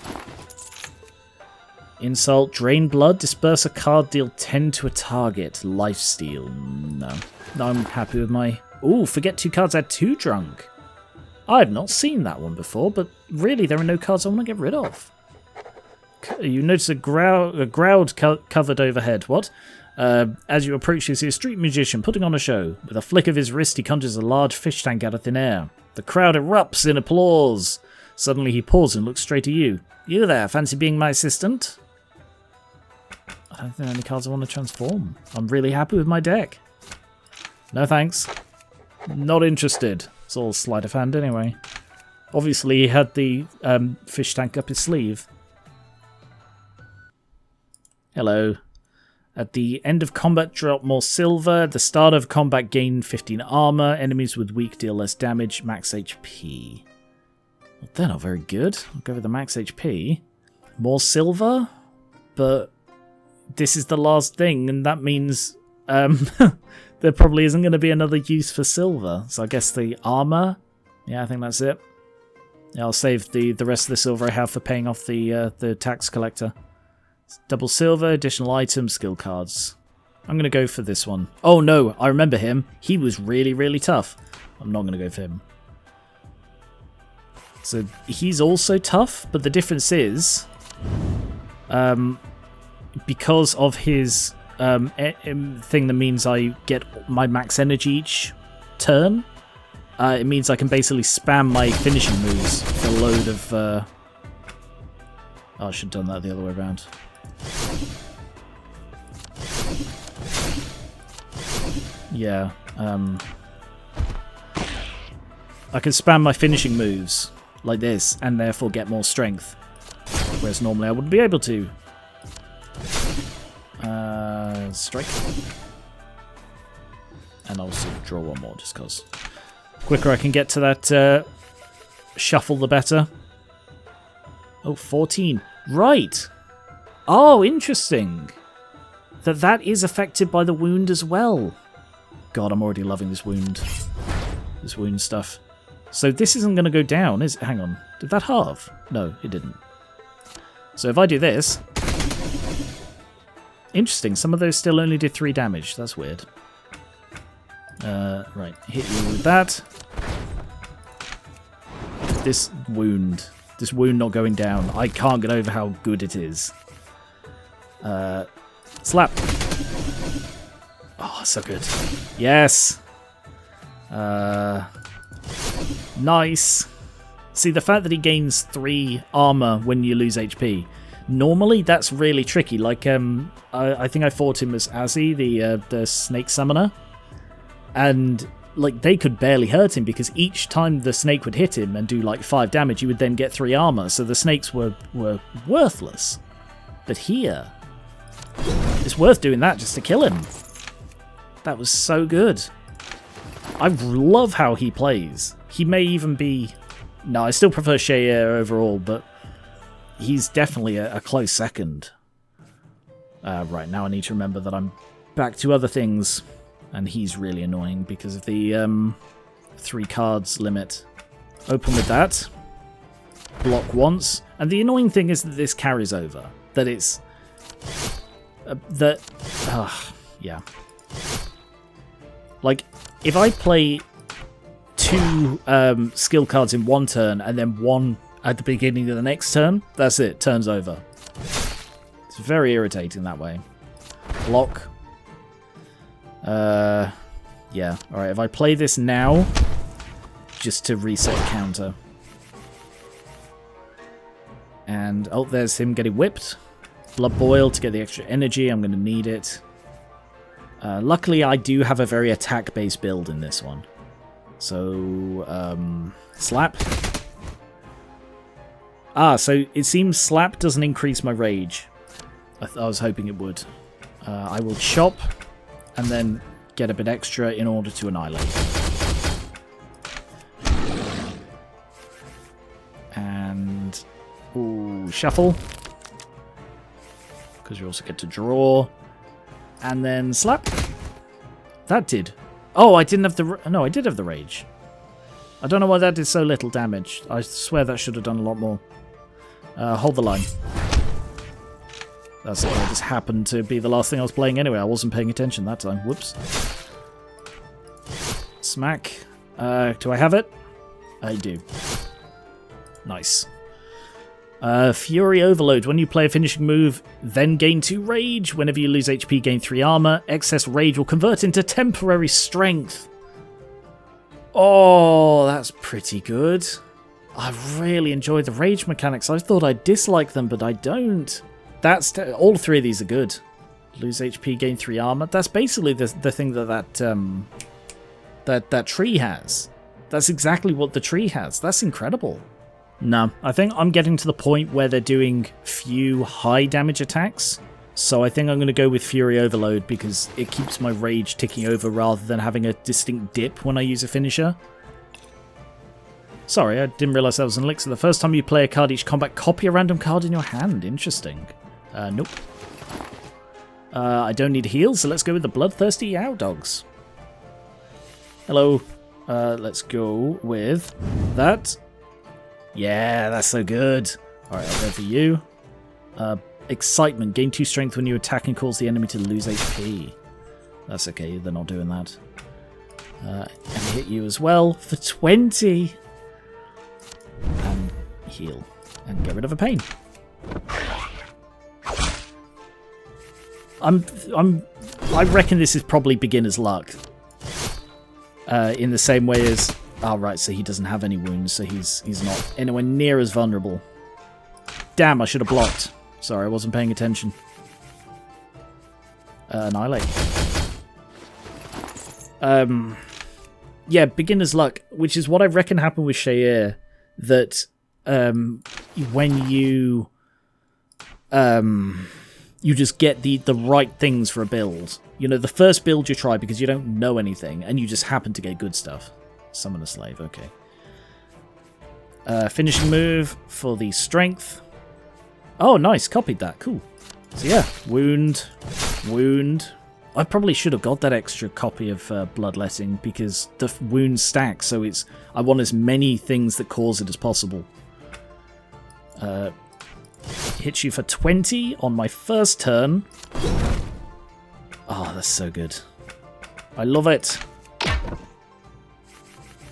Insult, drain blood, disperse a card, deal 10 to a target. Lifesteal, no. I'm happy with my... Ooh, forget 2 cards, add 2 drunk. I've not seen that one before, but really there are no cards I want to get rid of. You notice a crowd covered overhead. What? As you approach, you see a street musician putting on a show. With a flick of his wrist, he conjures a large fish tank out of thin air. The crowd erupts in applause. Suddenly he pauses and looks straight at you. You there, fancy being my assistant? I don't think there are any cards I want to transform. I'm really happy with my deck. No thanks. Not interested. It's all sleight of hand anyway. Obviously he had the fish tank up his sleeve. Hello. At the end of combat, drop more silver. At the start of combat, gain 15 armor. Enemies with weak deal less damage. Max HP. Well, they're not very good. I'll go with the max HP. More silver? But this is the last thing, and that means there probably isn't going to be another use for silver. So I guess the armor? Yeah, I think that's it. Yeah, I'll save the rest of the silver I have for paying off the tax collector. Double silver, additional items, skill cards. I'm going to go for this one. Oh no, I remember him. He was really, really tough. I'm not going to go for him. So he's also tough, but the difference is, because of his thing that means I get my max energy each turn, it means I can basically spam my finishing moves for a load of... Oh, I should have done that the other way around. Yeah, I can spam my finishing moves like this and therefore get more strength, whereas normally I wouldn't be able to. Strike. And I'll also draw one more just because. Quicker I can get to that shuffle, the better. Oh, 14. Right. Oh, interesting. That is affected by the wound as well. God, I'm already loving this wound. This wound stuff. So this isn't going to go down, is it? Hang on. Did that halve? No, it didn't. So if I do this... Interesting, some of those still only did 3 damage. That's weird. Right, hit you with that. This wound not going down. I can't get over how good it is. Slap. Oh, so good. Yes. Nice. See, the fact that he gains 3 armor when you lose HP. Normally, that's really tricky. Like, I think I fought him as Azzy, the snake summoner. And, like, they could barely hurt him because each time the snake would hit him and do, like, 5 damage, you would then get 3 armor. So the snakes were worthless. But here, it's worth doing that just to kill him. That was so good. I love how he plays. He may even be... No, I still prefer Shayer overall, but he's definitely a close second. Right, now I need to remember that I'm back to other things, and he's really annoying because of the 3 cards limit. Open with that. Block once. And the annoying thing is that this carries over. That it's... Yeah. Like, if I play 2 skill cards in one turn and then 1 at the beginning of the next turn, that's it. Turn's over. It's very irritating that way. Block. Yeah. Alright, if I play this now, just to reset the counter. And, oh, there's him getting whipped. Blood Boil to get the extra energy. I'm going to need it. Luckily, I do have a very attack-based build in this one. So, Slap. So it seems Slap doesn't increase my rage. I was hoping it would. I will Chop, and then get a bit extra in order to Annihilate. And... ooh, Shuffle. Because you also get to draw. And then Slap. That did. Oh, I didn't have the... no, I did have the Rage. I don't know why that did so little damage. I swear that should have done a lot more. Hold the line. That's it. It just happened to be the last thing I was playing anyway. I wasn't paying attention that time. Whoops. Smack. Do I have it? I do. Nice. Fury Overload. When you play a finishing move, then gain 2 rage. Whenever you lose HP, gain 3 armor. Excess rage will convert into temporary strength. Oh, that's pretty good. I really enjoy the rage mechanics. I thought I'd dislike them, but I don't. That's all 3 of these are good. Lose HP, gain 3 armor. That's basically the thing that tree has. That's exactly what the tree has. That's incredible. No, I think I'm getting to the point where they're doing few high damage attacks. So I think I'm going to go with Fury Overload because it keeps my rage ticking over rather than having a distinct dip when I use a finisher. Sorry, I didn't realize that was an elixir. The first time you play a card each combat, copy a random card in your hand. Interesting. Nope. I don't need heals, so let's go with the Bloodthirsty Yao Dogs. Hello. Let's go with that. Yeah, that's so good. Alright, I'll go for you. Excitement. Gain 2 strength when you attack and cause the enemy to lose HP. That's okay, they're not doing that. And hit you as well for 20. And heal. And get rid of a pain. I reckon this is probably beginner's luck. In the same way as... oh, right, so he doesn't have any wounds, so he's not anywhere near as vulnerable. Damn, I should have blocked. Sorry, I wasn't paying attention. Annihilate. Yeah, beginner's luck, which is what I reckon happened with Shair, that when you just get the right things for a build. You know, the first build you try because you don't know anything, and you just happen to get good stuff. Summon a slave, okay. Finishing move for the strength. Oh, nice, copied that, cool. So yeah, wound. I probably should have got that extra copy of Bloodletting because the wounds stack, so I want as many things that cause it as possible. Hits you for 20 on my first turn. Oh, that's so good. I love it.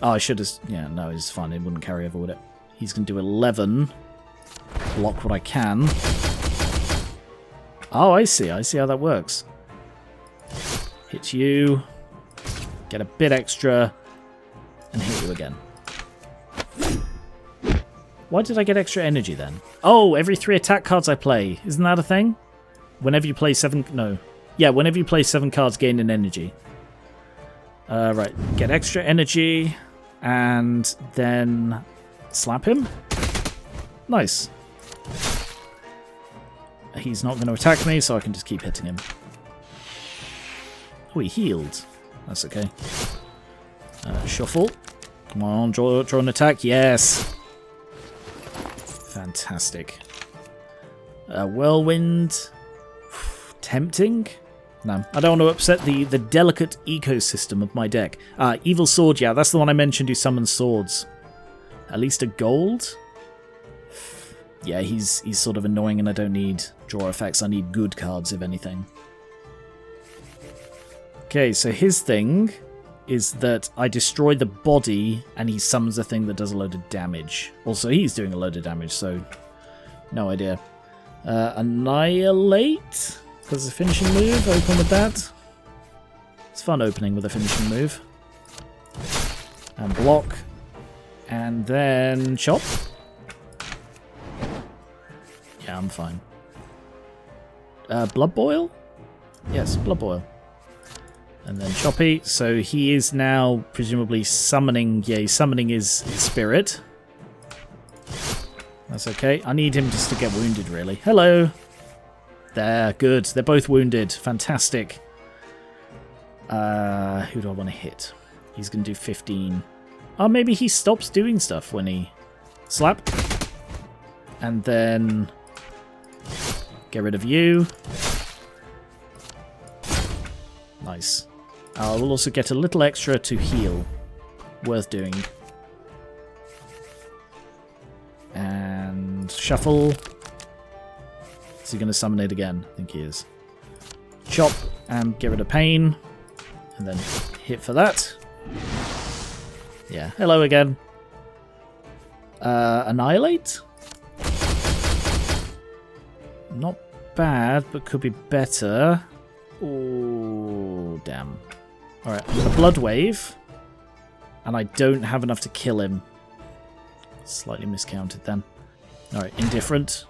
Oh, I should have... yeah, no, it's fine. It wouldn't carry over with it. He's going to do 11. Block what I can. Oh, I see. I see how that works. Hit you. Get a bit extra. And hit you again. Why did I get extra energy then? Oh, every 3 attack cards I play. Isn't that a thing? Whenever you play 7... no. Yeah, whenever you play 7 cards, gain an energy. Right. Get extra energy. And then slap him. Nice. He's not going to attack me, so I can just keep hitting him. Oh, he healed. That's okay. Shuffle. Come on, draw an attack. Yes. Fantastic. Whirlwind. Tempting. No, I don't want to upset the delicate ecosystem of my deck. Evil Sword, yeah, that's the one I mentioned who summons swords. At least a gold? Yeah, he's sort of annoying, and I don't need draw effects. I need good cards, if anything. Okay, so his thing is that I destroy the body, and he summons a thing that does a load of damage. Also, he's doing a load of damage, so no idea. Annihilate, because it's a finishing move. Open with that. It's fun opening with a finishing move. And block. And then chop. Yeah, I'm fine. Blood boil? Yes, blood boil. And then choppy. So he is now presumably summoning. Yeah, he's summoning his spirit. That's okay. I need him just to get wounded, really. Hello. There, good. They're both wounded. Fantastic. Who do I want to hit? He's going to do 15. Oh, maybe he stops doing stuff when he... Slap. And then... Get rid of you. Nice. We'll also get a little extra to heal. Worth doing. And shuffle. Is he going to summon it again? I think he is. Chop and get rid of pain. And then hit for that. Yeah, hello again. Annihilate? Not bad, but could be better. Oh, damn. Alright, a blood wave. And I don't have enough to kill him. Slightly miscounted then. Alright, indifferent.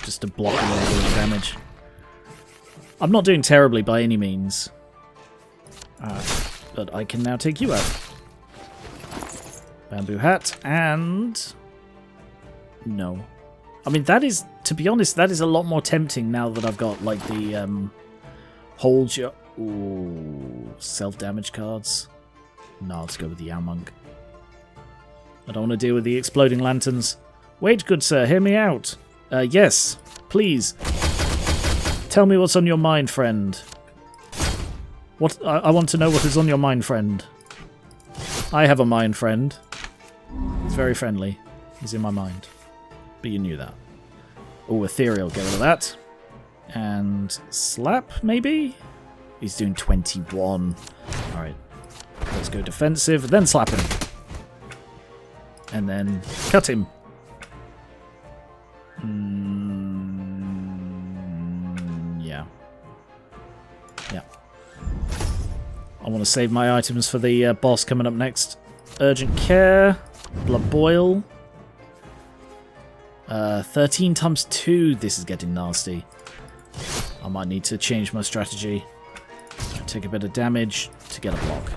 Just to block a little bit of damage. I'm not doing terribly by any means. But I can now take you out. Bamboo hat, and... No. I mean, that is, to be honest, that is a lot more tempting now that I've got, like, the, hold your... Ooh, self-damage cards. No, let's go with the Yao Monk. I don't want to deal with the exploding lanterns. Wait, good sir, hear me out. Yes, please. Tell me what's on your mind, friend. What? I want to know what is on your mind, friend. I have a mind, friend. He's very friendly. He's in my mind. But you knew that. Oh, ethereal, get rid of that. And slap, maybe? He's doing 21. Alright. Let's go defensive, then slap him. And then cut him. Yeah. Yeah. I want to save my items for the boss coming up next. Urgent care. Blood boil. 13 times 2. This is getting nasty. I might need to change my strategy. Take a bit of damage to get a block.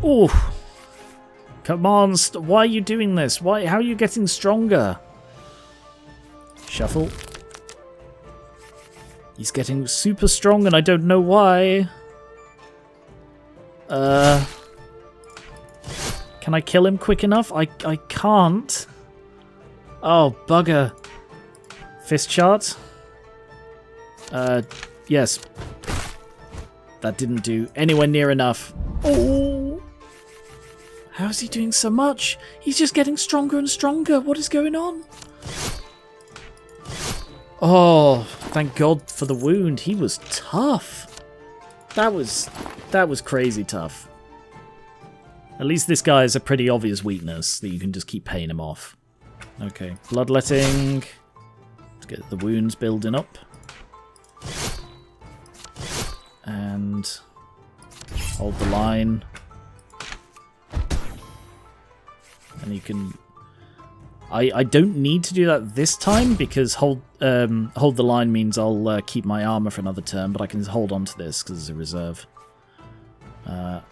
Ooh. Come on, why are you doing this? Why? How are you getting stronger? Shuffle. He's getting super strong and I don't know why. Can I kill him quick enough? I can't. Oh, bugger. Fist chart? Yes. That didn't do anywhere near enough. Oh! How is he doing so much? He's just getting stronger and stronger. What is going on? Oh, thank God for the wound. He was tough. That was crazy tough. At least this guy has a pretty obvious weakness that you can just keep paying him off. Okay, bloodletting. Let's get the wounds building up. And hold the line. And you can... I don't need to do that this time because hold the line means I'll keep my armor for another turn, but I can hold on to this because it's a reserve. So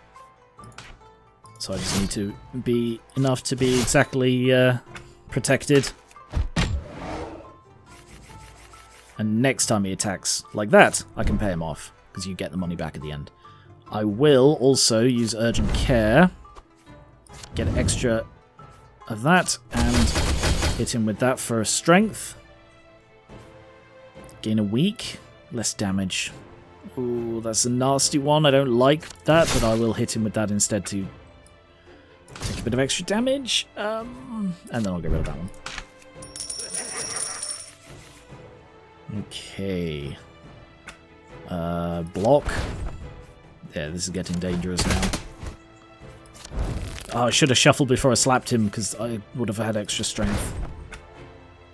I just need to be enough to be exactly protected. And next time he attacks like that, I can pay him off because you get the money back at the end. I will also use Urgent Care, get extra of that, and hit him with that for strength. Gain a weak, less damage. Ooh, that's a nasty one. I don't like that, but I will hit him with that instead to take a bit of extra damage. And then I'll get rid of that one. Okay. Block. Yeah, this is getting dangerous now. Oh, I should have shuffled before I slapped him because I would have had extra strength.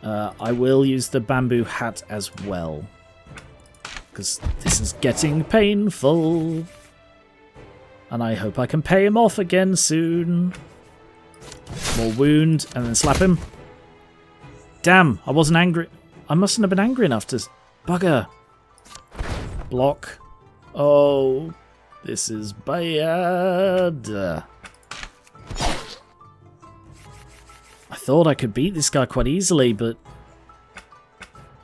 I will use the bamboo hat as well. Because this is getting painful. And I hope I can pay him off again soon. More wound, and then slap him. Damn, I wasn't angry. I mustn't have been angry enough to... Bugger. Block. Oh, this is bad. I thought I could beat this guy quite easily, but...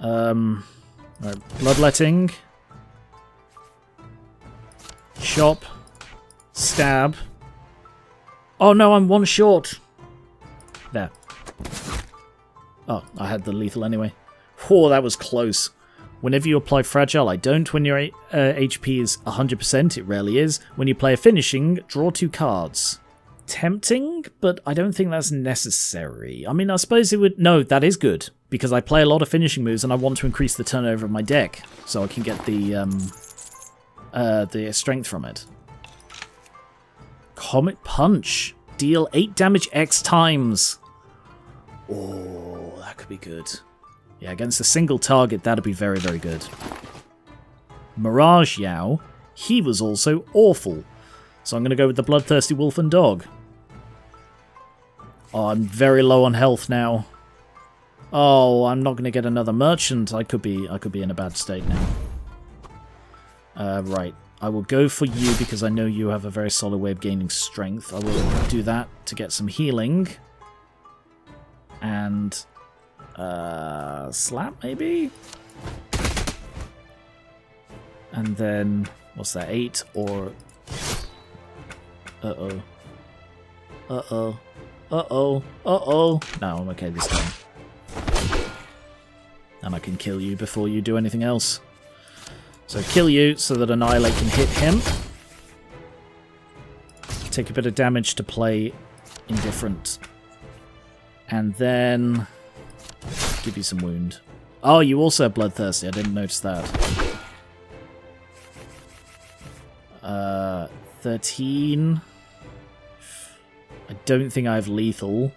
Right, bloodletting. Chop. Stab. Oh no, I'm one short. There. Oh, I had the lethal anyway. Oh, that was close. Whenever you apply Fragile, I don't. When your HP is 100%, it rarely is. When you play a finishing, draw 2 cards. Tempting, but I don't think that's necessary. I mean, I suppose it would... No, that is good, because I play a lot of finishing moves and I want to increase the turnover of my deck, so I can get the strength from it. Comet Punch. Deal 8 damage X times. Oh, that could be good. Yeah, against a single target, that'd be very, very good. Mirage Yao. He was also awful. So I'm going to go with the Bloodthirsty Wolf and Dog. Oh, I'm very low on health now. Oh, I'm not going to get another merchant. I could be in a bad state now. Right. I will go for you because I know you have a very solid way of gaining strength. I will do that to get some healing. And... slap, maybe? And then... What's that? 8 or... Uh-oh. Uh-oh. Uh-oh. Uh-oh. No, I'm okay this time. And I can kill you before you do anything else. So kill you so that Annihilate can hit him. Take a bit of damage to play indifferent. And then give you some wound. Oh, you also have Bloodthirsty. I didn't notice that. 13. I don't think I have lethal.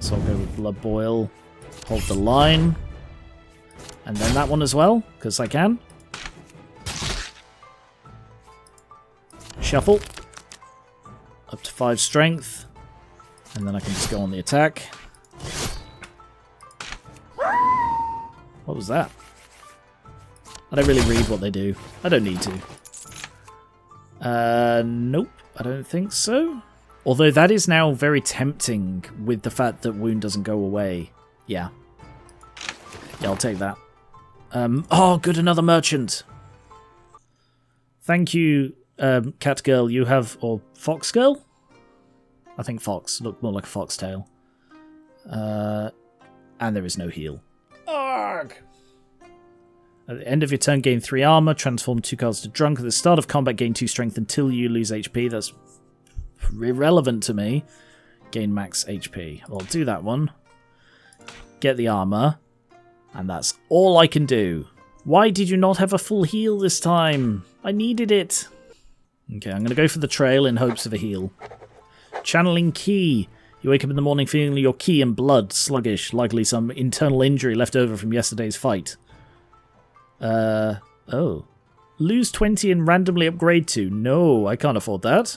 So I'll go with Blood Boil. Hold the line. And then that one as well, because I can. Shuffle. Up to 5 strength. And then I can just go on the attack. What was that? I don't really read what they do. I don't need to. Nope. I don't think so. Although that is now very tempting with the fact that wound doesn't go away. Yeah. Yeah, I'll take that. Oh, good, another merchant. Thank you, Cat Girl. You have... Or Fox Girl? I think Fox. Looked more like a foxtail. And there is no heal. Arg! At the end of your turn, gain 3 armor, transform 2 cards to drunk. At the start of combat, gain 2 strength until you lose HP. That's irrelevant to me. Gain max HP. I'll do that one. Get the armor. And that's all I can do. Why did you not have a full heal this time? I needed it. Okay, I'm going to go for the trail in hopes of a heal. Channeling Ki. You wake up in the morning feeling your ki and blood sluggish, likely some internal injury left over from yesterday's fight. Oh. Lose 20 and randomly upgrade to. No, I can't afford that.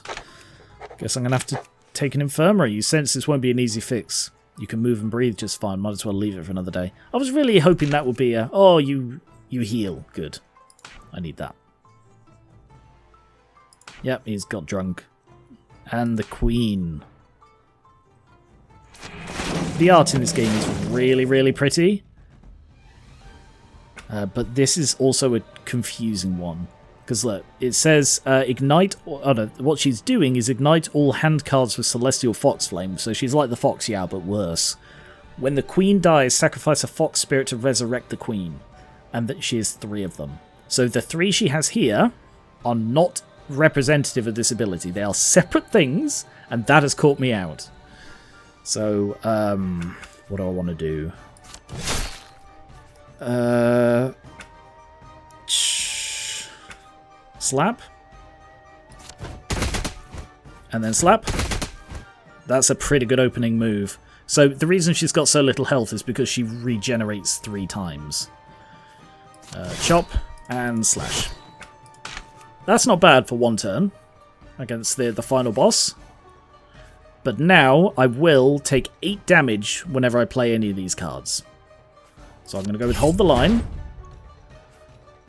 Guess I'm going to have to take an infirmary. You sense this won't be an easy fix. You can move and breathe just fine. Might as well leave it for another day. I was really hoping that would be a... Oh, you heal. Good. I need that. Yep, he's got drunk. And the Queen. The art in this game is really, really pretty. But this is also a confusing one. Because look, it says ignite... Oh no, what she's doing is ignite all hand cards with Celestial Fox Flame. So she's like the Fox Yao, but worse. When the Queen dies, sacrifice a Fox Spirit to resurrect the Queen. And that she has 3 of them. So the 3 she has here are not representative of this ability. They are separate things, and that has caught me out. So, what do I want to do? Slap. And then slap. That's a pretty good opening move. So the reason she's got so little health is because she regenerates 3 times. Chop and slash. That's not bad for one turn against the final boss. But now I will take 8 damage whenever I play any of these cards. So I'm going to go with Hold the Line.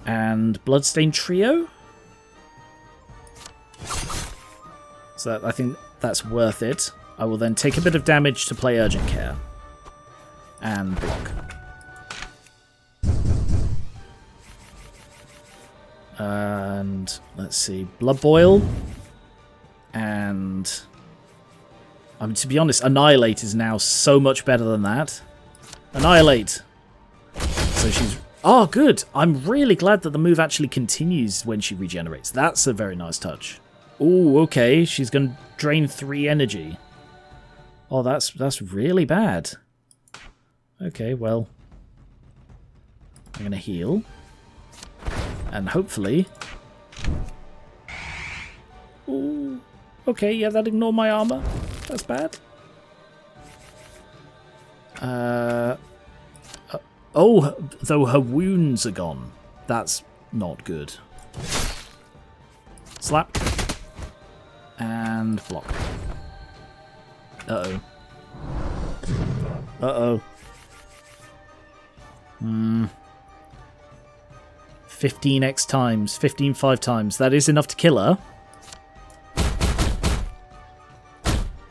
And Bloodstained Trio. So I think that's worth it. I will then take a bit of damage to play Urgent Care. And block. And let's see. Blood Boil. And I mean, to be honest, Annihilate is now so much better than that. Annihilate. So she's... Oh, good. I'm really glad that the move actually continues when she regenerates. That's a very nice touch. Ooh, okay. She's going to drain 3 energy. Oh, that's really bad. Okay, well. I'm going to heal. And hopefully... Ooh. Okay, yeah, that ignored my armor. That's bad. Oh, though her wounds are gone. That's not good. Slap. And block. Uh-oh. Uh-oh. 15x times. 15 5 times. That is enough to kill her.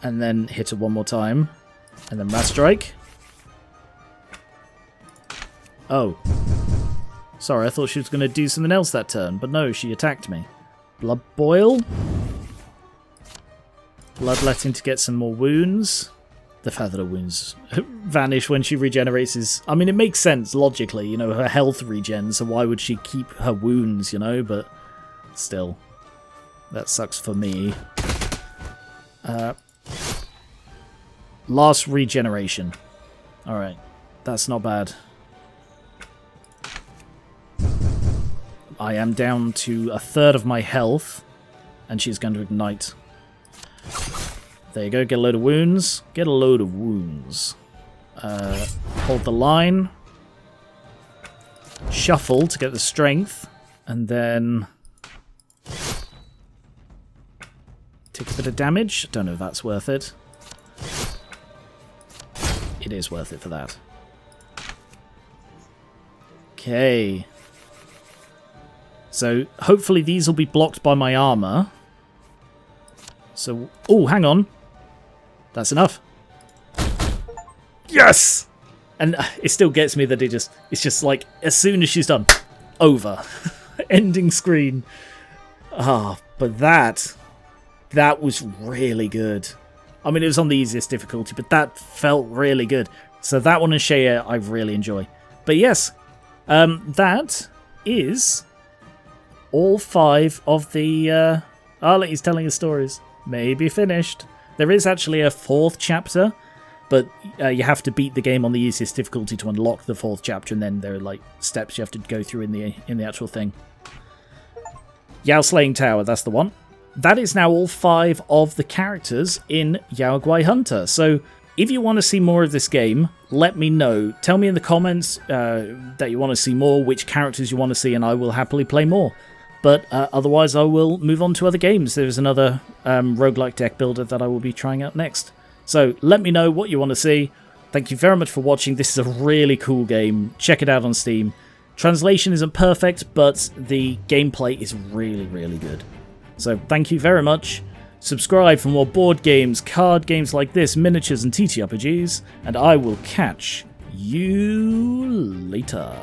And then hit her one more time. And then Wrath Strike. Oh. Sorry, I thought she was going to do something else that turn. But no, she attacked me. Blood Boil. Bloodletting to get some more wounds. The fact that her wounds vanish when she regenerates is... I mean, it makes sense logically. You know, her health regens, so why would she keep her wounds, you know? But still. That sucks for me. Last regeneration. Alright. That's not bad. I am down to 1/3 of my health. And she's going to ignite. There you go. Get a load of wounds. Get a load of wounds. Hold the line. Shuffle to get the strength. And then... take a bit of damage. Don't know if that's worth it. It is worth it for that. Okay. So, hopefully these will be blocked by my armor. So, oh, hang on. That's enough. Yes! And it still gets me that it's just like, as soon as she's done, over. Ending screen. Ah, but that was really good. I mean, it was on the easiest difficulty, but that felt really good. So that one and Shea I really enjoy. But yes, that is all 5 of the... he's telling his stories. Maybe finished. There is actually a 4th chapter, but you have to beat the game on the easiest difficulty to unlock the 4th chapter, and then there are like steps you have to go through in the actual thing. Yao Slaying Tower, that's the one. That is now all 5 of the characters in YaoGuai Hunter. So if you want to see more of this game, let me know. Tell me in the comments that you want to see more, which characters you want to see, and I will happily play more. But otherwise, I will move on to other games. There's another roguelike deck builder that I will be trying out next. So let me know what you want to see. Thank you very much for watching. This is a really cool game. Check it out on Steam. Translation isn't perfect, but the gameplay is really, really good. So thank you very much. Subscribe for more board games, card games like this, miniatures and TTRPGs, and I will catch you later.